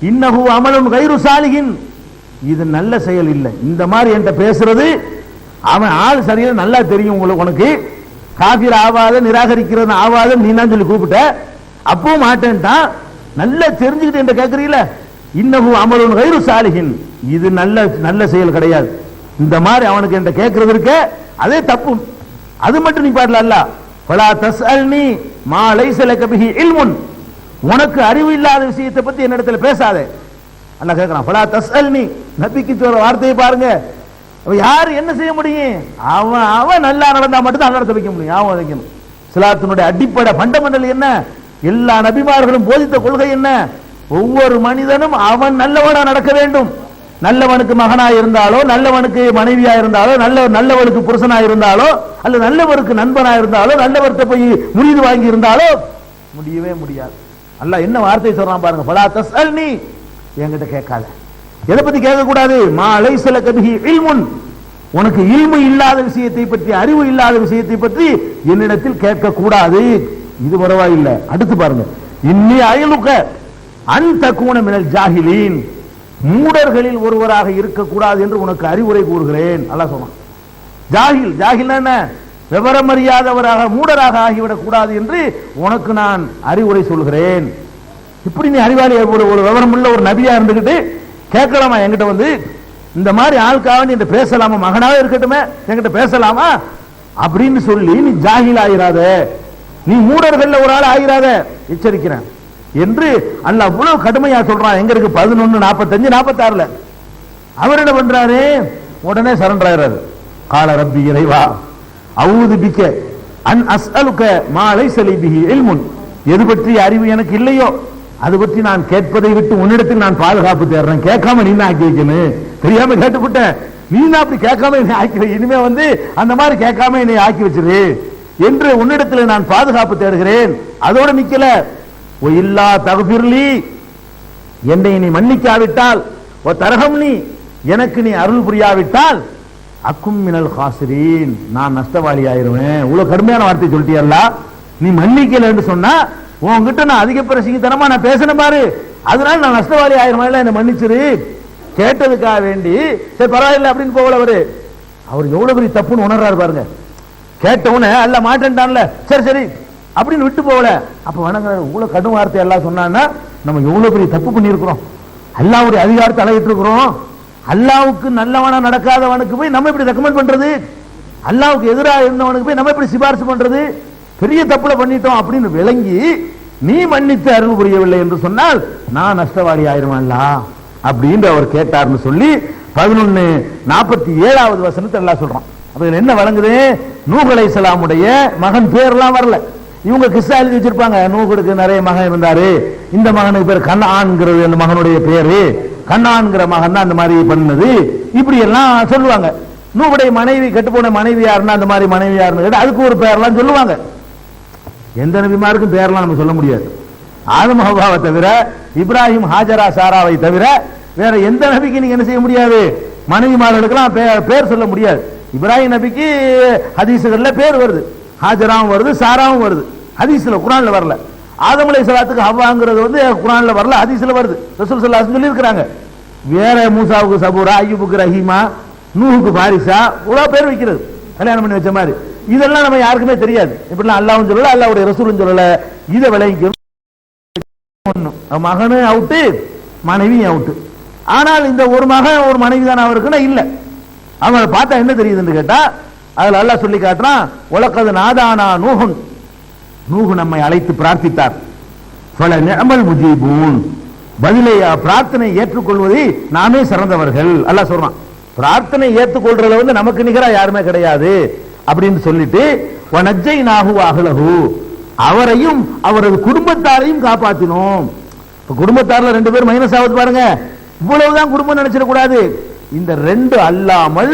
இன்னஹு அமலுன் கைரு சாலிஹின், இது நல்ல செயல் இல்லை. இந்த மாதிரி என்கிட்ட பேசுறது, அவன் ஆள் சரியா நல்லா தெரியும் உங்களுக்கு, உனக்கு காபிர் ஆவாத, நிராகரிக்கிறது ஆவாத நீ தான் சொல்லி கூப்பிட்ட, அப்போ மாட்டேன்ட்டான். நல்லா தெரிஞ்சுக்கிட்டு என்கிட்ட கேட்கறீங்கள, இன்னஹு அமலுன் கைரு சாலிஹின், இது நல்ல செயல் கிடையாது. இந்த மாதிரி அவனுக்கு என்கிட்ட கேட்கறது இருக்க, அதே தப்பு. அது மட்டும் நீ பாடல, அல்ல ஃபலா தஸ்அல்னி மா லைஸ லக பிஹி இல்முன், உனக்கு அறிவு இல்லாத விஷயத்தை பத்தி என்னிடத்துல பேசாதே. அல்லாஹ் கேட்கிறான், ஃபலா தஸ்அல்னி, நபிக்கு சொல்ற வார்த்தையை பாருங்க. யாரு என்ன செய்ய முடியும்? அவன் நல்லா நடந்தா மட்டும் தான் நடத்த வைக்க முடியும். அவன் வைக்கணும். இஸ்லாத்தினுடைய அடிப்படை ஃபண்டமெண்டல் என்ன? எல்லா நபிமார்களும் போதித்த கொள்கை என்ன? ஒவ்வொரு மனிதனும் அவன் நல்லவனா நடக்க வேண்டும். நல்லவனுக்கு மகனா இருந்தாலோ, நல்லவனுக்கு மனைவியா இருந்தாலோ, நல்லவனுக்கு புருஷனா இருந்தாலோ, அல்ல நல்லவருக்கு நண்பனா இருந்தாலோ, நல்லவர்கிட்ட போய் முறிது வாங்கி இருந்தாலோ முடியவே முடியாது. அல்லாஹ் என்ன வார்த்தை சொல்றான் பாருங்க, ஃபலா தஸ்அல்னி, என்கிட்ட கேட்காத. எதை பத்தி கேட்க கூடாது? மா லைஸ லக பிஹி இல்முன், உனக்கு இல்மு இல்லாத விஷயத்தை பற்றி, அறிவு இல்லாத விஷயத்தை பற்றி என்னிடத்தில் கேட்க கூடாது. இது பரவாயில்லை. அடுத்து பாருங்க, இன்னி அயலுக அன் தகூன மினல் ஜாஹிலீன், மூடர்களில் ஒருவராக இருக்கக்கூடாது என்று உனக்கு அறிவுரை கூறுகிறேன். அல்லாஹ் சொன்னான். ஜாஹில், ஜாஹில் என்ன? விவரம் அறியாதவராக, மூடராக ஆகிவிடக் கூடாது என்று உனக்கு நான் அறிவுரை சொல்கிறேன். இப்படி நீ அறிவாளி, ஒரு விவரம் உள்ள ஒரு நபியா இருந்துகிட்டு கேட்கலாமா என்கிட்ட வந்து? இந்த மாதிரி ஆளுக்காக நீ பேசலாமா? மகனாவே இருக்கட்டுமே, என்கிட்ட பேசலாமா அப்படின்னு சொல்லி நீ ஜாஹில் ஆயிராத, நீ மூடர்கள் ஒரு ஆள் ஆயிராத, எச்சரிக்கிறேன் என்று அல்லாஹ் அவ்வளவு கடுமையா சொல்றான். எங்க இருக்கு? 11:45-46. அவர் என்ன பண்றாரு? உடனே சரண்டர் ஆகிறாரு. கால ரப்பி, இறைவா, அஊது பிக்க அன் அஸ்அலுக மா லைஸ லி பிஹி இல்முன், எது பற்றி அறிவு எனக்கு இல்லையோ அது பற்றி நான் கேட்பதை விட்டு உன்னிடத்தில் நான் பாதுகாப்பு தேடுறேன். கேட்காம நீ ஆக்கி வைக்கணும், தெரியாம கேட்டுவிட்டேன், நீ அப்படி கேட்காம என்னை ஆக்கி வை, இனிமே வந்து அந்த மாதிரி கேட்காம என்னை ஆக்கி வச்சிரு என்று உன்னிடத்தில் நான் பாதுகாப்பு தேடுகிறேன். அதோட நிக்கல, ஓ இல்லா தகுபிர்லி, என்னை நீ மன்னிக்காவிட்டால், ஓ தரகம்னி, எனக்கு நீ அருள் புரியாவிட்டால், அக்கும் மினல் காசிரீன், நான் நஷ்டவாளி ஆயிருவேன். இவ்வளவு கடுமையான வார்த்தை சொல்லிட்டியல்ல, நீ மன்னிக்கல என்று சொன்னா உன்கிட்ட நான் அதிக பிரசிங்கத்தனமா நான் பேசணும் பாரு, அதனால நான் நஷ்டவாளி ஆயிருவேன், என்ன மன்னிச்சிரு. கேட்டதுக்காக வேண்டி சரி பரவாயில்ல அப்படின்னு போகல. அவர் எவ்வளவு பெரிய தப்புன்னு உணர்றாரு பாருங்க. கேட்டவுடனே அல்ல மாட்டேன்டான்ல, சரி சரி அப்படின்னு விட்டு போகல. அப்ப வணங்க, இவ்வளவு கடும் வார்த்தை எல்லாம் சொன்னான்னா நம்ம எவ்வளவு பெரிய தப்பு பண்ணியிருக்கிறோம், அல்லாஹ்வுடைய அதிகாரத்தை அலையிட்டு இருக்கிறோம். அல்லாஹ்வுக்கு நல்லவனா நடக்காதவனுக்கு போய் நம்ம இப்படி ரெக்கமெண்ட் பண்றது, அல்லாஹ்வுக்கு எதிராக இருந்தவனுக்கு போய் நம்ம இப்படி சிபாரிசு பண்றது, பெரிய தப்புல பண்ணிட்டோம் அப்படின்னு விளங்கி நீ மன்னித்து அருள் புரியவில்லை என்று சொன்னால் நான் நஷ்டவாளி ஆயிருவேன்ல அப்படின்னு அவர் கேட்டார்னு சொல்லி 11:47 வசனத்தை எல்லாம் சொல்றான். அப்ப என்ன வழங்குது? நூஹ் அலைஹிஸ்ஸலாமுடைய மகன் பேர்லாம் வரல. இவங்க கிஸ்ஸா எழுதி வச்சிருப்பாங்க, நூஹுக்கு நிறைய மகன் இருந்தாரு, இந்த மகனுக்கு பேர் கண்ணான்ங்கிறது அந்த மகனுடைய பேரு, கண்ணான்கிற மகன் தான் அந்த மாதிரி பண்ணது, இப்படி எல்லாம் சொல்லுவாங்க. நூஹுடைய மனைவி, கெட்டு போன மனைவி யாருன்னா அந்த மாதிரி மனைவி யாருன்னு கேட்டு அதுக்கு ஒரு பேர்லாம் சொல்லுவாங்க. எந்த நபிமாருக்கும் பேர்லாம் நம்ம சொல்ல முடியாது. ஆதம் ஹவ்வாவை தவிர, இப்ராஹிம் ஹாஜரா சாராவை தவிர வேற எந்த நபிக்கு நீங்க என்ன செய்ய முடியாது? மனைவிமார்களுக்கெல்லாம் பேர் சொல்ல முடியாது. இப்ராஹிம் நபிக்கு ஹதீஸ்கள்ல பேர் வருது, ஹாஜராவும் வருது, சாராவும் வருது, ஹதீஸ்ல குர்ஆன்ல வரல. ஆதம் அலைஹிஸ்ஸலாத்துக்கு ஹவ்வாங்கிறது வந்து குர்ஆன்ல வரல, ஹதீஸ்ல வருது. ரசூல் ஸல்லல்லாஹு அலைஹி வஸல்லம் சொல்லி இருக்காங்க. வேற மூசாவுக்கு சபூரா, அய்யூபுக்கு ரஹீமா, நூஹுக்கு பாரிசா, இவ்வளவு பேர் வைக்கிறது கல்யாணம் பண்ணி வச்ச மாதிரி. இதெல்லாம் நம்ம யாருக்குமே தெரியாது. இப்படிலாம் அல்லாஹ்வும் சொல்லல, அல்லாஹ்வுடைய ரசூலும் சொல்லல. இதை விளங்கிக்கணும். மகனு அவுட்டு, மனைவி அவுட்டு. ஆனால் இந்த ஒரு மகன் ஒரு மனைவி தான் அவருக்குன்னா இல்ல. அவங்களை பார்த்தா என்ன தெரியுதுன்னு கேட்டா, அதுல அல்லாஹ் சொல்லி காட்டுறான், உலகது நாதானா நூஹுன், நூஹு நம்மை அழைத்து பிரார்த்தித்தார், ஃபல நிஅமல் முஜீபூன், பதிலை பிரார்த்தனை ஏற்றுக்கொள்வதை நாமே சிறந்தவர்கள். அல்லாஹ் சொல்றான், பிரார்த்தனை ஏற்றுக்கொள்றதுல வந்து நமக்கு நிகரா யாருமே கிடையாது அப்படின்னு சொல்லிட்டு, வனஜ்ஜைனாஹு வஅஹ்லஹு, அவரையும் அவரது குடும்பத்தாரையும் காப்பாத்தினோம். குடும்பத்தார்ல 2 பேர் மைனஸ் ஆகுது பாருங்க. இவ்வளவுதான் குடும்பம் நினைச்சிடக்கூடாது. இந்த 2 அல்லாமல்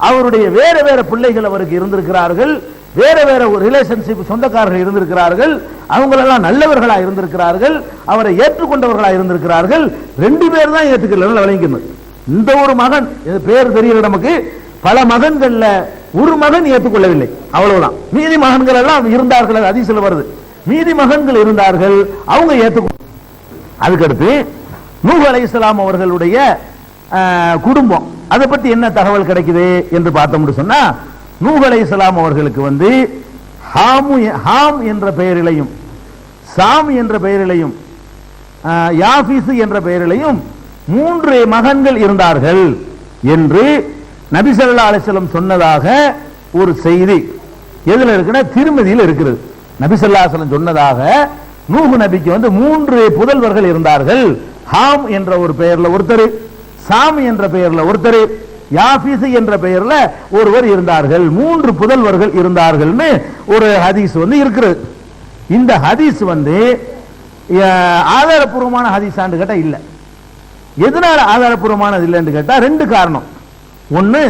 அவருடைய வேற வேற பிள்ளைகள் அவருக்கு இருந்திருக்கிறார்கள், வேற வேற ஒரு ரிலேஷன்ஷிப் சொந்தக்காரர்கள் இருந்திருக்கிறார்கள், அவங்களெல்லாம் நல்லவர்களா இருந்திருக்கிறார்கள், அவரை ஏற்றுக்கொண்டவர்களா இருந்திருக்கிறார்கள். 2 பேர் தான் ஏற்றுக்கல, விளங்கிக்கணும். இந்த ஒரு மகன் பேர் தெரியல நமக்கு, பல மகன்கள்ல ஒரு மகன் ஏற்றுக்கொள்ளவில்லை, அவ்வளவுதான். மீதி மகன்கள் எல்லாம் இருந்தார்கள், ஹதீஸ்ல வருது. மீதி மகன்கள் இருந்தார்கள், அவங்க ஏற்றுக்கொள்ள. அதுக்கடுத்து நூஹ் அலைஹிஸ்ஸலாம் அவர்களுடைய குடும்பம், அதை பத்தி என்ன தகவல் கிடைக்குது என்று பார்த்தோம்னு சொன்னா, நூஹ் அலைஹிஸ்ஸலாம் அவர்களுக்கு வந்து ஹாம் என்ற பெயரிலையும், சாம் என்ற பெயரிலையும், யாஃபிஸ் என்ற பெயரிலையும் 3 மகன்கள் இருந்தார்கள் என்று நபி ஸல்லல்லாஹு அலைஹி வஸல்லம் சொன்னதாக ஒரு செய்தி எதுல இருக்குன்னா திருமதியில் இருக்கிறது. நபி ஸல்லல்லாஹு அலைஹி வஸல்லம் சொன்னதாக நூஹ் நபிக்கு வந்து 3 புதல்வர்கள் இருந்தார்கள். ஹாம் என்ற ஒரு பெயர்ல ஒருத்தர், சாம் என்ற பெயர்ல ஒருத்தர், யாஃபிஸ் என்ற பெயர்ல ஒருவர் இருந்தார்கள். 3 புதல்வர்கள் இருந்தார்கள்னு ஒரு ஹதீஸ் வந்து இருக்கிறது. இந்த ஹதீஸ் வந்து ஆதாரபூர்வமான ஹதீஸான்னு கேட்டா இல்ல. எதனால ஆதாரபூர்வமானது இல்லைன்னு கேட்டா 2 காரணம். ஒன்னு,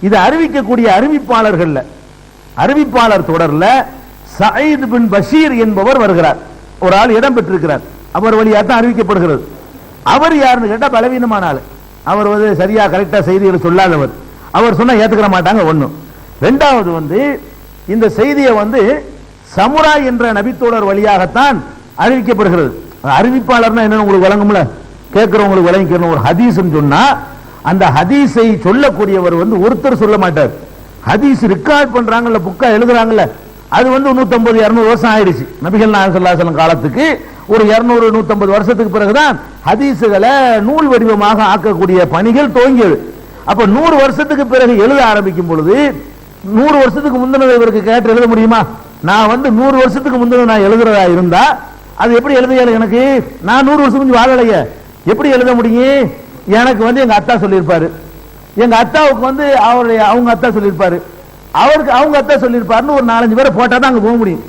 இது அறிவிக்கக்கூடிய அறிவிப்பாளர்கள், அறிவிப்பாளர் தொடர்ல சயீத் பின் பஷீர் என்பவர் வருகிறார், ஒரு ஆள் இடம் பெற்றிருக்கிறார். அவர் வழியா தான் அறிவிக்கப்படுகிறது. அவர் யாருன்னு கேட்டா பலவீனமான ஆளு, அவர் வந்து சரியா கரெக்டா செய்திகளை சொல்லாதவர், அவர் சொன்னா ஏத்துக்கிற மாட்டாங்க. ஒண்ணு. ரெண்டாவது வந்து இந்த செய்தியை வந்து சமுராய் என்ற நபித்தோழர் வழியாகத்தான் அறிவிக்கப்படுகிறது. அறிவிப்பாளர்னா என்னன்னு உங்களுக்கு வழங்கும்ல, கேட்கிறவங்களுக்கு வழங்கிக்கணும். ஒரு ஹதீஸ் சொன்னா அந்த ஹதீஸை சொல்லக்கூடியவர் வந்து ஒருத்தர் சொல்ல மாட்டார். ஹதீஸ் ரெக்கார்ட் பண்றாங்கல்ல, புக்கா எழுதுறாங்கல்ல, அது வந்து 150-200 வருஷம் ஆயிடுச்சு. நபிகள் நாயகம் ஸல்லல்லாஹு அலைஹி வஸல்லம் காலத்துக்கு ஒரு 200-150 வருஷத்துக்கு பிறகுதான் ஹதீஸுகளை நூல் வடிவமாக ஆக்கக்கூடிய பணிகள் துவங்கியது. அப்ப 100 வருஷத்துக்கு பிறகு எழுத ஆரம்பிக்கும் பொழுது 100 வருஷத்துக்கு முந்தினதை இவருக்கு கேட்டு எழுத முடியுமா? நான் வந்து 100 வருஷத்துக்கு முந்தின நான் எழுதுறதா இருந்தா அது எப்படி எழுதியல? எனக்கு நான் 100 வருஷம் கொஞ்சம் வாழலையே, எப்படி எழுத முடியும்? எனக்கு வந்து எங்க அத்தா சொல்லியிருப்பாரு, எங்க அத்தாவுக்கு வந்து அவங்க அத்தா சொல்லியிருப்பாரு, அவருக்கு அவங்க அத்தா சொல்லியிருப்பாருன்னு ஒரு 4-5 பேரை போட்டா தான் அங்க போக முடியும்.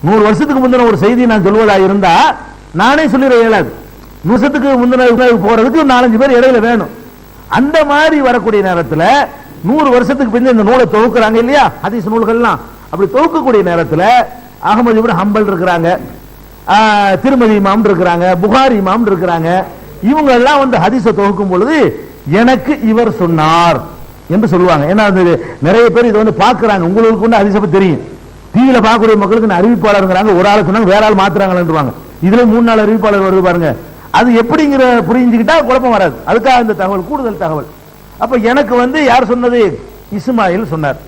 100 வருஷத்துக்கு முந்தின ஒரு செய்தி நான் சொல்வதா இருந்தா நானே சொல்லிட இயலாது. 100 வருஷத்துக்கு முந்தின போறதுக்கு 4-5 பேர் இடையில வேணும். அந்த மாதிரி வரக்கூடிய நேரத்தில் 100 வருஷத்துக்கு பின்ன இந்த நூலை தொகுக்கிறாங்க இல்லையா, ஹதீஸ் நூல்கள்லாம். அப்படி தொகுக்கக்கூடிய நேரத்தில் அகமது இப்னு ஹம்பல் இருக்கிறாங்க, திருமதி இமாம் இருக்கிறாங்க, புகாரி இமாம் இருக்கிறாங்க. இவங்க எல்லாம் வந்து ஹதீஸை தொகுக்கும் பொழுது எனக்கு இவர் சொன்னார் என்று சொல்லுவாங்க. ஏன்னா நிறைய பேர் இதை வந்து பாக்குறாங்க, உங்களுக்கு வந்து ஹதீஸை பத்தி தெரியும். டிவியில பார்க்கக்கூடிய மக்களுக்கு அறிவிப்பாளருங்கிறாங்க, ஒரு ஆள் சொன்னாங்க வேற ஆள் மாத்துறாங்கன்னுவாங்க. இதுல 3-4 அறிவிப்பாளர் வருது பாருங்க. அது எப்படிங்கிற புரிஞ்சுக்கிட்டா குழப்பம் வராது. அதுக்காக இந்த தகவல், கூடுதல் தகவல். அப்ப எனக்கு வந்து யார் சொன்னது? இஸ்மாயில் சொன்னார்.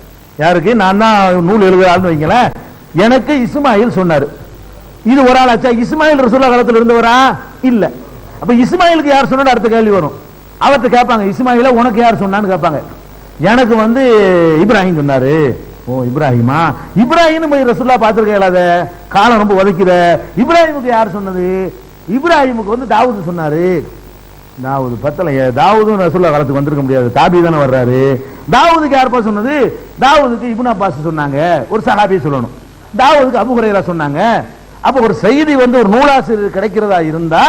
யாருக்கு? நான் தான் நூல் எழுதுறாள்னு வைங்களேன், எனக்கு இஸ்மாயில் சொன்னார். இது ஒரு ஆள் ஆச்சா? இஸ்மாயில் ரசூலுல்லாஹ் காலத்தில் இருந்தவரா? இல்ல. அப்ப இஸ்மாயிலுக்கு யார் சொன்னாரு அடுத்த கேள்வி வரும். அவர்கிட்ட கேட்பாங்க, இஸ்மாயில உனக்கு யார் சொன்னான்னு கேட்பாங்க. எனக்கு வந்து இப்ராஹிம் சொன்னாரு. ஓ இப்ராஹிமா? இப்ராஹிம் ரசூலுல்லாஹ் பார்த்திருக்க இயலாத, காலம் ரொம்ப உதைக்குத. இப்ராஹிமுக்கு யார் சொன்னது? இப்ராஹிமுக்கு வந்து தாவூது சொன்னாரு. தாவூது பத்தலையே, தாவூதும் ரசூலுல்லாஹ் காலத்துக்கு வந்திருக்க முடியாது, தாபி தானே வர்றாரு. தாவூதுக்கு யாருப்பா சொன்னது? தாவூதுக்கு இப்னு அப்பாஸ் சொன்னாங்க, ஒரு சஹாபி சொல்லணும். தாவூதுக்கு அபூ ஹுரைரா சொன்னாங்க. அப்ப ஒரு செய்தி வந்து ஒரு நூலாசிரியர் கிடைக்கிறதா இருந்தா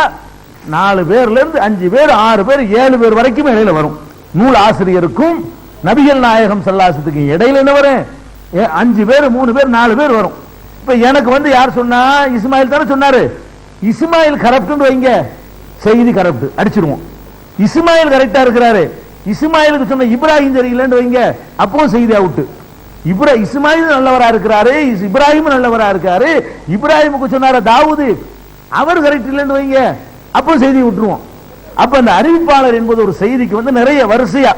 4 பேர்ல இருந்து 5 பேர் 6 பேர் 7 பேர் வரைக்கும் இடையில வரும். நூல் ஆசிரியருக்கும் நபிகள் நாயகம் ஸல்லல்லாஹு அலைஹி வஸல்லம் இடையில என்ன வரும்? 5 பேர் 3 பேர் 4 பேர் வரும். இப்ப எனக்கு வந்து யார் சொன்னா? இஸ்மாயில் தானே சொன்னாரு. இஸ்மாயில் கரப்ட்னு வைங்க, செய்தி கரப்ட் அடிச்சிருவோம். இஸ்மாயில் கரெக்டா இருக்கிறாரு, இஸ்மாயிலுக்கு சொன்ன இப்ராஹிம் சரியில்லைன்னு வைங்க, அப்பவும் செய்தி அவுட்டு. இஸ்மாயில் நல்லவரா இருக்கிறாரு, இப்ராஹிம் நல்லவரா இருக்காரு, இப்ராஹிமுக்கு சொன்னார தாவூது, அவர் கரெக்ட் இல்லைன்னு வைங்க, அப்போ செய்தி விட்டுருவோம். அப்ப அந்த அறிவிப்பாளர் என்பது ஒரு செய்திக்கு வந்து நிறைய வரிசையா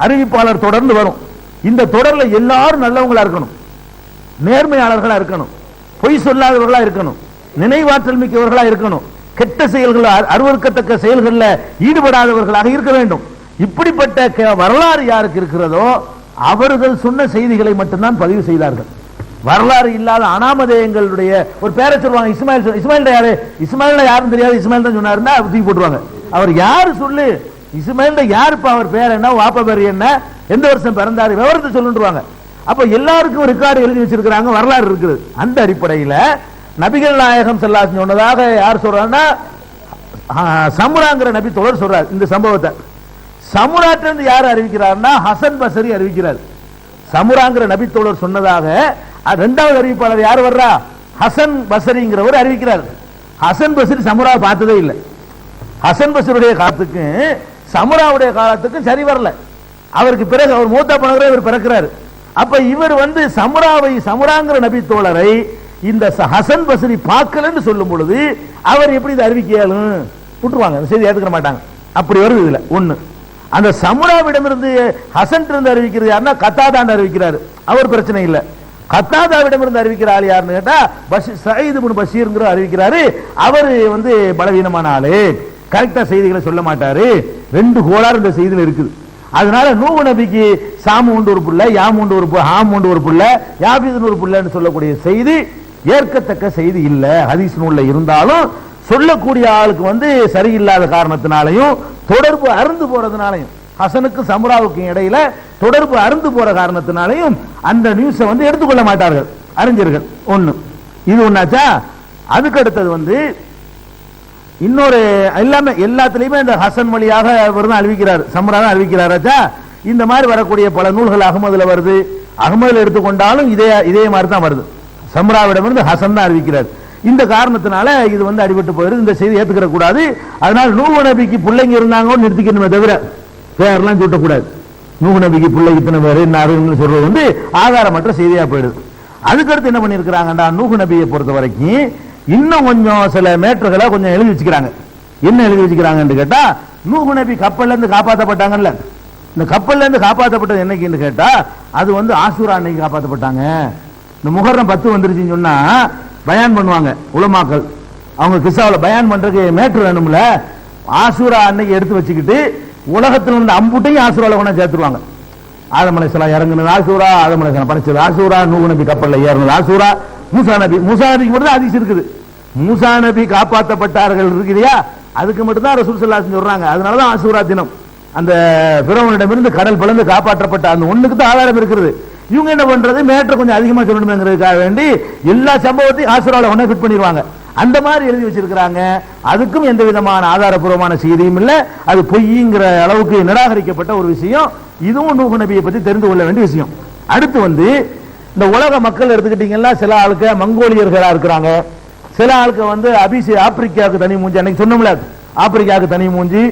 அறிவிப்பாளர் தொடர்ந்து வரும். இந்த தொடர்ல எல்லாரும் நல்லவங்களா இருக்கணும், நேர்மையாளர்களா இருக்கணும், பொய் சொல்லாதவர்களா இருக்கணும், நினைவாற்றல் மிக்கவர்களா இருக்கணும், கெட்ட செயல்கள் அருவருக்கத்தக்க செயல்களில் ஈடுபடாதவர்களாக இருக்க வேண்டும். இப்படிப்பட்ட வரலாறு யாருக்கு இருக்கிறதோ அவர்கள் சொன்ன செய்திகளை மட்டும்தான் பதிவு செய்தார்கள். வரலாறு இல்லாத அனாமதேயங்களுடைய ஒரு பேரை சொல்லுவாங்க. இஸ்மாயில் யாரு? இஸ்மாயில் யாருன்னு தெரியாது, இஸ்மாயில் தான் சொன்னாருன்னா தூக்கி போட்டுருவாங்க. அவர் யாரு சொல்லு, இஸ்மாயில் யாருப்பா, அவர் பேர் என்ன, வாப்பா பேர் என்ன, எந்த வருஷம் பிறந்தாரு, விவரத்தை சொல்லுவாங்க. அப்ப எல்லாருக்கும் ரெக்கார்டு எழுதி வச்சிருக்கிறாங்க, வரலாறு இருக்குது. அந்த அடிப்படையில் நபிகள் நாயகம் ஸல்லல்லாஹு அலைஹி வஸல்லம் சொன்னதாக யார் சொல்றாங்கன்னா சமுராங்கிற நபி தோழர் சொல்றார். இந்த சம்பவத்தை சமுராட்டிலிருந்து யார் அறிவிக்கிறார்னா ஹசன் பஸ்ரி அறிவிக்கிறார். சமுராங்கிற நபி தோழர் சொன்னதாக இரண்டாவது அறிவிப்பாளர் யார் வர்றா? ஹசன் பஸ்ரிங்கிறவர் அறிவிக்கிறார். ஹசன் பஸ்ரி சமுரா பார்த்ததே இல்லை. ஹசன் பஸ்ரியுடைய காலத்துக்கு சமுராவுடைய காலத்துக்கும் சரி வரல. அவருக்கு பிறகு அவர் மூத்தா போனவரே இவர் பிறக்கிறார். அப்ப இவர் வந்து சமுராங்கிற நபி தோழரை இந்த ஹசன் பஸ்ரி பார்க்கலன்னு சொல்லும் பொழுது அவர் எப்படி இதை அறிவிக்கையாலும் விட்டுருவாங்க, செய்தி ஏற்றுக்க மாட்டாங்க. அப்படி வருது இதுல ஒண்ணு. அந்த சமுராவிடமிருந்து ஹசன் இருந்து அறிவிக்கிறது யாருன்னா கத்தாதான்னு அறிவிக்கிறாரு, அவர் பிரச்சனை இல்லை. கத்தாதாவிடமிருந்து அறிவிக்கிற ஆள் யாருன்னு கேட்டா சயீத் இப்னு பஷீர்ங்கிற அறிவிக்கிறாரு. அவர் வந்து பலவீனமான ஆளு, கரெக்டா செய்திகளை சொல்ல மாட்டாரு. 2 கோளாறு இந்த செய்தியில இருக்குது. அதனால நூஹ் நபிக்கு சாமு உண்டு ஒரு புள்ள, யாம் உண்டு ஒரு ஹாம் உண்டு ஒரு புள்ள, யாபீதுன்னு ஒரு புள்ளன்னு சொல்லக்கூடிய செய்தி ஏற்கத்தக்க செய்தி இல்ல. ஹதீஸ் நூல்ல இருந்தாலும் சொல்லக்கூடிய ஆளுக்கு வந்து சரியில்லாத காரணத்தினாலையும் தொடர்பு அருந்து போறதுனாலையும், ஹசனுக்கு சமுராவுக்கும் இடையில தொடர்பு அருந்து போற காரணத்தினாலையும் அந்த நியூஸை வந்து எடுத்துக்கொள்ள மாட்டார்கள் அறிஞர்கள். ஒண்ணு இது ஒண்ணாச்சா. அதுக்கு அடுத்தது வந்து இன்னொரு எல்லாமே எல்லாத்திலையுமே இந்த ஹசன் வழியாக அவர் தான் அறிவிக்கிறார், சமுரா தான் அறிவிக்கிறாராச்சா. இந்த மாதிரி வரக்கூடிய பல நூல்கள் அகமதுல வருது. அகமதுல எடுத்துக்கொண்டாலும் இதே மாதிரி தான் வருது. சமுராவிடமிருந்து ஹசன் தான் அறிவிக்கிறார். இந்த காரணத்தினால இது வந்து அடிபட்டு போயிடுது. இந்த செய்தி ஏத்துக்கிற கூடாது. அதனால நூஹ் நபிக்கு பிள்ளைங்க இருந்தாங்கன்னு நிறுத்திக்கணுமே தவிர பேரெல்லாம் சூட்டக்கூடாது. நூஹ் நபிக்கு பிள்ளை இத்தனை பேர் என்ன சொல்றது வந்து ஆதாரமற்ற செய்தியா போயிடுது. அதுக்கடுத்து என்ன பண்ணிருக்கிறாங்கடா, நூஹ் நபியை பொறுத்த வரைக்கும் இன்னும் கொஞ்சம் சில மேட்டர்களை கொஞ்சம் எழுதி வச்சுக்கிறாங்க. என்ன எழுதி வச்சுக்கிறாங்கன்னு கேட்டா, நூஹ் நபி கப்பல்ல இருந்து காப்பாற்றப்பட்டாங்கல்ல, இந்த கப்பல்ல இருந்து காப்பாற்றப்பட்டது என்னைக்குன்னு கேட்டா அது வந்து ஆஷூரா அன்னைக்கு காப்பாற்றப்பட்டாங்க. இந்த முஹர்ரம் 10 வந்துருச்சுன்னு சொன்னா பயான் பண்ணுவாங்க உலமாக்கள். அவங்க கிஸ்ஸாவில் பயான் பண்றதுக்கு மேட்டர் வேணும்ல, ஆஷூரா அன்னைக்கு எடுத்து வச்சுக்கிட்டு உலகத்தில் இருந்த அம்புட்டையும் ஆஷூரால கொண்டு சேர்த்துருவாங்க. ஆதம் அலைஹிஸ்ஸலாம் இறங்குனது ஆஷூரா, ஆதம் அலைஹிஸ்ஸலாம் படைச்சது ஆஷூரா, நூஹ் நபி கப்பல்ல ஏறினது ஆஷூரா, மூசா நபிக்கு மட்டும் ஹதீஸ் இருக்குது. மூசா நபி காப்பாற்றப்பட்டார்கள் இருக்குதியா, அதுக்கு மட்டும் தான் ரசூல் ஸல்லல்லாஹு அலைஹி சொல்றாங்க. அதனாலதான் ஆஷூரா தினம் அந்த ஃபிரௌனிடமிருந்து கடல் பிளந்து காப்பாற்றப்பட்ட அந்த ஒண்ணுக்கு தான் ஆதாரம் இருக்கிறது. இவங்க என்ன பண்றது, மேட்டர் கொஞ்சம் அதிகமா சொல்லணுங்கிறதுக்காக வேண்டி எல்லா சம்பவத்தையும் ஆஷூரால ஒண்ணே ஃபிட் பண்ணிடுவாங்க. அந்த மாதிரி எழுதி வச்சிருக்கிறாங்க. அதுக்கும் எந்த விதமான ஆதாரபூர்வமான செய்தியும் இல்ல. அது பொய்ங்கிற அளவுக்கு நிராகரிக்கப்பட்ட ஒரு விஷயம். இதுவும் நூஹ் நபியை பத்தி தெரிந்து கொள்ள வேண்டிய விஷயம். அடுத்து வந்து இந்த உலக மக்கள் எடுத்துக்கிட்டீங்கன்னா சில ஆளுக்கு மங்கோலியர்களா இருக்கிறாங்க, சில ஆளுக்கு வந்து ஆப்பிரிக்காவுக்கு தனி மூஞ்சி, அன்னைக்கு சொன்னோம்ல ஆப்பிரிக்காவுக்கு தனி மூஞ்சி.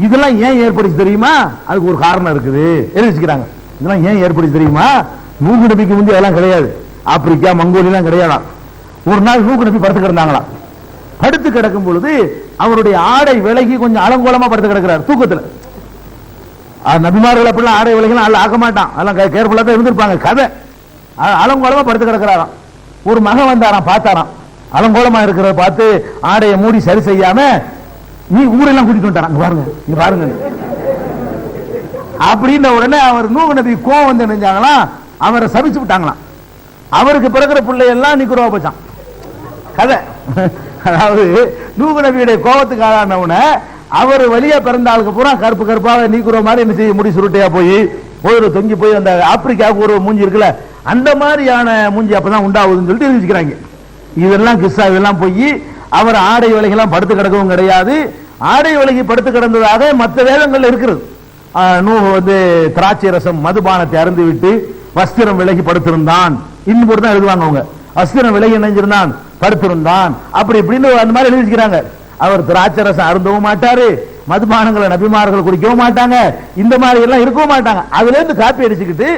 இதெல்லாம் ஏன் ஏற்படுச்சு தெரியுமா? அதுக்கு ஒரு காரணம் இருக்குது எழுதி வச்சுக்கிறாங்க. இதெல்லாம் ஏன் ஏற்படுச்சு தெரியுமா? நூஹ் நபிக்கு முந்தி அதெல்லாம் கிடையாது, ஆப்பிரிக்கா மங்கோலியெல்லாம் கிடையாதான். ஒரு நாள் நூஹ் நபி படுத்து கிடந்தாங்களாம். படுத்து கிடக்கும் பொழுது அவருடைய ஆடை விலகி கொஞ்சம் அலங்கோலமா படுத்து கிடக்கிறார் தூக்கத்துல. நபிமார்கள் அப்படிலாம் ஆடை விலகிலாம் அல்ல ஆக்க மாட்டான், அதெல்லாம் கேர்ஃபுல்லா தான் இருந்திருப்பாங்க. கதை அலங்கோலமா படுத்து கிடக்கிறாராம். ஒரு மகன் வந்தாராம், பார்த்தாராம் அலங்கோலமா இருக்கிறத பார்த்து ஆடையை மூடி சரி செய்யாம நீ ஊரெல்லாம் கூட்டிட்டு வந்துட்டாராம். பாருங்க இங்க பாருங்க அப்படின்ற உடனே அவர் நூஹ் நபி கோவம் வந்து நினைஞ்சாங்களாம், அவரை சபிச்சு விட்டாங்களாம். அவருக்கு பிறகுற பிள்ளை எல்லாம் நிக்குறவா போச்சான் கதை. அதாவது நூஹ் நபியுடைய கோபத்துக்கு ஆளானவன அவர் வழியா பிறந்த ஆளுக்கு பூரா கருப்பு கருப்பாக நீக்குற மாதிரி என்ன செய்ய முடி சுருட்டையா போய் ஒரு தொங்கி போய் அந்த ஆப்பிரிக்காவுக்கு ஒரு மூஞ்சி இருக்குல்ல அந்த மாதிரியான மூஞ்சி அப்பதான் உண்டாகுதுன்னு சொல்லிட்டு தெரிவிச்சுக்கிறாங்க. இதெல்லாம் கிஸ்ஸா இதெல்லாம் போய் அவர் ஆடை விலைகள்லாம் படுத்து கிடக்கவும் கிடையாது. ஆடை விலகி படுத்து கிடந்ததாக மற்ற வேதங்கள்ல இருக்கிறது. நூஹ் வந்து திராட்சை ரசம் மதுபானத்தை அருந்து விட்டு வஸ்திரம் விலகி படுத்திருந்தான், இன்னும் போட்டு தான் எழுதுவாங்க அவங்க. வஸ்திரம் விலகி இணைஞ்சிருந்தான், படுத்திருந்தான், அப்படி இப்படின்னு அந்த மாதிரி எழுதி வச்சுக்கிறாங்க. அவர் திராட்சை ரசம் அருந்தவும் மாட்டாரு, மதுபானங்களை நபிமார்கள் குடிக்கவும் மாட்டாங்க, இந்த மாதிரி எல்லாம் இருக்கவும் மாட்டாங்க. அதுல இருந்து காப்பி அடிச்சுக்கிட்டு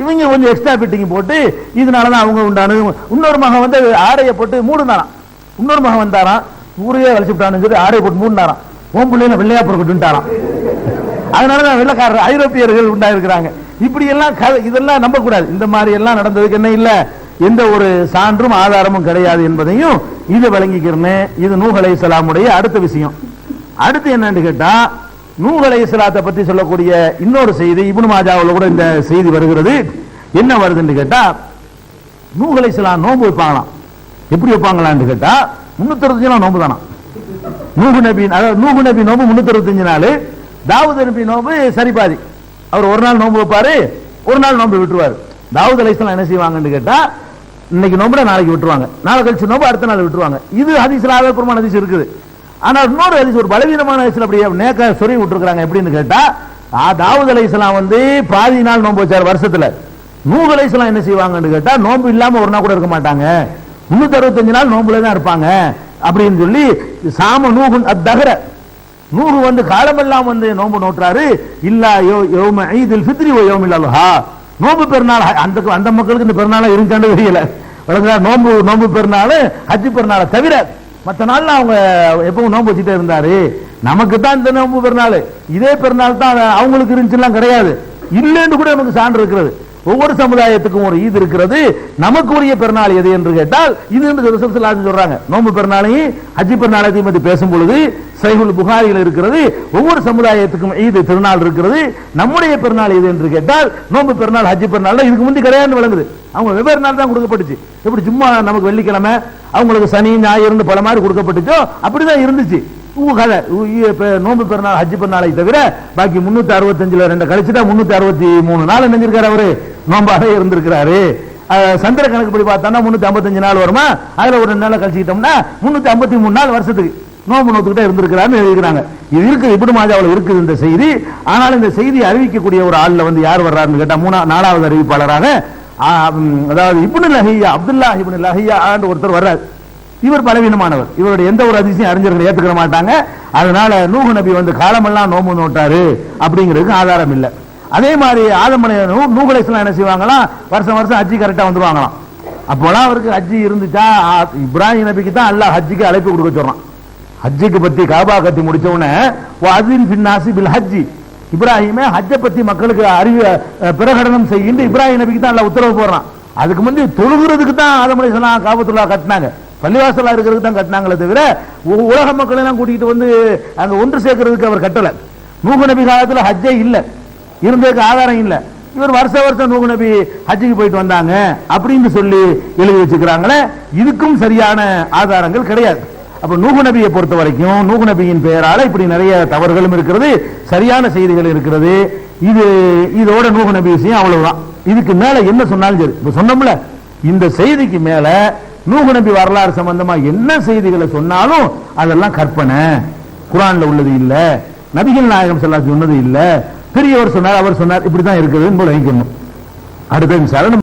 இவங்க கொஞ்சம் எக்ஸ்ட்ரா ஃபிட்டிங் போட்டு இதனாலதான் அவங்க உண்டானது. இன்னொரு மகன் வந்து ஆடையை போட்டு மூடுனாராம். இன்னொரு மகன் வந்தாராம், ஊரையே வலிச்சுட்டான்னு சொல்லி ஆடையை போட்டு மூடினாராம். ஓம் பிள்ளைல வெள்ளையா பொறுக்கிட்டுட்டாராம். அதனாலதான் வெள்ளக்காரர் ஐரோப்பியர்கள் உண்டாயிருக்கிறாங்க. இப்படி எல்லாம் இதெல்லாம் நம்ப கூடாது. இந்த மாதிரி எல்லாம் நடந்ததுக்கு என்ன இல்ல, எந்த ஒரு சான்றும் ஆதாரமும் கிடையாது என்பதையும் இது விளங்கிக்கிறேன். இது நூஹ் அலைஹிஸ்ஸலாமுடைய அடுத்த விஷயம். அடுத்து என்னன்னு கேட்டா, நூஹ் அலைஹிஸ்ஸலாத்தை பத்தி சொல்லக்கூடிய இன்னொரு செய்தி இப்னு மாஜாவுல கூட இந்த செய்தி வருகிறது. என்ன வருதுன்னு கேட்டா, நூஹ் அலைஹிஸ்ஸலாம் நோன்பு வைப்பாங்களாம். எப்படி வைப்பாங்களான்னு கேட்டா 365 நாள் நோன்பு தானா. நூஹ் நபி நோன்பு 365 நாள், தாவூத் நபி நோன்பு சரிபாதி. அவர் ஒரு நாள் நோன்பு வைப்பாரு, ஒரு நாள் நோன்பு விட்டுருவாரு. தாவூத் அலைஹிஸ்ஸலாம் என்ன செய்வாங்கன்னு கேட்டா, இன்னைக்கு நோம்புல நாளைக்கு விட்டுருவாங்க, நாளை கழிச்சு நோம்பு அடுத்த நாள் விட்டுருவாங்க. இது ஹதீஸ்ல ஆதாரபூர்வமான ஹதீஸ் இருக்குது. ஆனா இன்னொரு ஹதீஸ் ஒரு பலவீனமான ஹதீஸ்ல அப்படியே நேக்க சொறி விட்டுருக்காங்க. எப்படின்னு கேட்டா, தாவூத் அலைஹிஸ்ஸலாம் வந்து பாதி நாள் நோன்பு வச்சார் வருஷத்துல. நூஹ் அலைஹிஸ்ஸலாம் என்ன செய்வாங்கன்னு கேட்டா, நோன்பு இல்லாம ஒரு நாள் கூட இருக்க மாட்டாங்க, 365 நாள் நோன்புல தான் இருப்பாங்க அப்படின்னு சொல்லி சாம நூஹ் அத்தஹர, நூஹ் வந்து காலமெல்லாம் வந்து நோன்பு நோட்டுறாரு. இல்லா யௌம ஈதுல் ஃபித்ரி வ யௌமில் அல்ஹா, நோன்பு பெருநாள். அந்த மக்களுக்கு இந்த பெருநாளா இருக்கான்னு தெரியல. நோன்பு பெருநாள் ஹஜ் பெருநாளை தவிர மற்ற நாள்ல அவங்க எப்பவும் நோன்பு வச்சுட்டே இருந்தாரு. நமக்கு தான் இந்த நோன்பு பெருநாள், இதே பெருநாள் தான் அவங்களுக்கு இருந்துச்சுலாம் கிடையாது. இல்லைன்னு கூட நமக்கு சான்று இருக்கிறது. ஒவ்வொரு சமுதாயத்துக்கும் ஒரு ஈத் இருக்கிறது. நமக்கு உரிய பெருநாள் எது என்று கேட்டால் இது என்று ரசூல் ஸல்லல்லாஹு அலைஹி சொல்றாங்க. நோன்பு பெருநாளையும் ஹஜ் பெருநாளையும் பற்றி பேசும் பொழுது சஹீஹுல் புகாரியில் இருக்கிறது. ஒவ்வொரு சமுதாயத்துக்கும் ஈத் திருநாள் இருக்கிறது. நம்முடைய பெருநாள் எது என்று கேட்டால் நோன்பு பெருநாள் ஹஜ் பெருநாள் இதுக்கு முந்தி கிடையாதுன்னு விளங்குது. அவங்க வெவ்வேறு நாள் தான் கொடுக்கப்பட்டுச்சு. எப்படி சும்மா நமக்கு வெள்ளிக்கிழமை அவங்களுக்கு சனி ஞாயிறு பல மாதிரி கொடுக்கப்பட்டுச்சோ அப்படிதான் இருந்துச்சு. நோன்பு பெருநாள் ஹஜ் பெருநாளை தவிர பாக்கி 365 ரெண்டு கழிச்சுட்டா 363 நாள் நினைஞ்சிருக்காரு அவரு நோம்பாக இருந்திருக்கிறாரு. சந்திர கணக்குப்படி பார்த்தோம்னா 355 நாள் வருமா, அதுல ஒரு 2 நாள் கழிச்சுக்கிட்டோம்னா 353 நாள் வருஷத்துக்கு நோம்பு நோத்துக்கிட்டே இருந்திருக்கிறான்னு எழுதிக்கிறாங்க. இது இருக்கு, இப்னு மாஜாவுல இருக்குது இந்த செய்தி. ஆனால் இந்த செய்தி அறிவிக்கக்கூடிய ஒரு ஆள்ல வந்து யார் வர்றாருன்னு கேட்டா 4வது அறிவிப்பாளராக அதாவது இப்னு லஹியா, அப்துல்லாஹ் இப்னு லஹியா ஒருத்தர் வர்றாரு. இவர் பலவீனமானவர், இவருடைய எந்த ஒரு அதிசயம் அறிஞர்கள் ஏத்துக்கிற மாட்டாங்க. அதனால நூஹ் நபி வந்து காலமெல்லாம் நோம்பு நோட்டாரு அப்படிங்கிறதுக்கு ஆதாரம் இல்லை. அதே மாதிரி ஆதம் நூஹ் அலைஹிஸ்ஸலாம் என்ன செய்வாங்களாம், வருஷம் வருஷம் ஹஜ்ஜி கரெக்டா வந்துருவாங்களாம். அப்போலாம் அவருக்கு ஹஜ்ஜி இருந்துச்சா, இப்ராஹிம் நபிக்கு தான் அல்லாஹ் ஹஜ்ஜிக்கு அழைப்பு கொடுக்க சொல்றான். ஹஜ்ஜுக்கு பத்தி காபா கட்டி முடிச்ச உடனே வஅஸின் ஃபின்னாஸி பில் ஹஜ்ஜி, இப்ராஹிமே ஹஜ்ஜை பத்தி மக்களுக்கு பிரகடனம் செய்கின்ற இப்ராஹிம் நபிக்கு தான் அல்லாஹ் உத்தரவு போடுறான். அதுக்கு முந்தி தொழுகிறதுக்கு தான் ஆதம் அலைஹிஸ்ஸலாம் காபத்துல்லாஹ் கட்டினாங்க, பள்ளிவாசலா இருக்கிறதுக்கு தான் கட்டினாங்களே தவிர உலக மக்கள் எல்லாம் கூட்டிட்டு வந்து அங்க ஒன்று சேர்க்கறதுக்கு அவர் கட்டல. நூஹ் நபி காலத்துல ஹஜ்ஜே இல்ல, இருந்ததுக்கு ஆதாரம் இல்ல. இவர் வருஷ வருஷம் நூஹ் நபி ஹஜ்ஜுக்கு போயிட்டு வந்தாங்க அப்படின்னு சொல்லி எழுதி வச்சுக்கிறாங்களே, இதுக்கும் சரியான ஆதாரங்கள் கிடையாது. அப்ப நூஹ் நபியை பொறுத்த வரைக்கும் நூஹ் நபியின் பெயரால இப்படி நிறைய தவறுகளும் இருக்கிறது, சரியான செய்திகள் இருக்கிறது. இதோட நூஹ் நபி விஷயம் அவ்வளவுதான். இதுக்கு மேல என்ன சொன்னாலும் சரி, இப்ப சொன்னோம்ல, இந்த செய்திக்கு மேல நூஹ் நபி வரலாறு சம்பந்தமா என்ன செய்திகளை சொன்னாலும் அதெல்லாம் கற்பனை, குர்ஆன்ல உள்ளது இல்ல, நபிகள் நாயகம் ஸல்லல்லாஹு அலைஹி வஸல்லம் சொன்னது இல்ல, பெரியவர் சொன்னார் அவர் சொன்னார், இப்படிதான் இருக்குது போல வைக்கணும். அடுத்த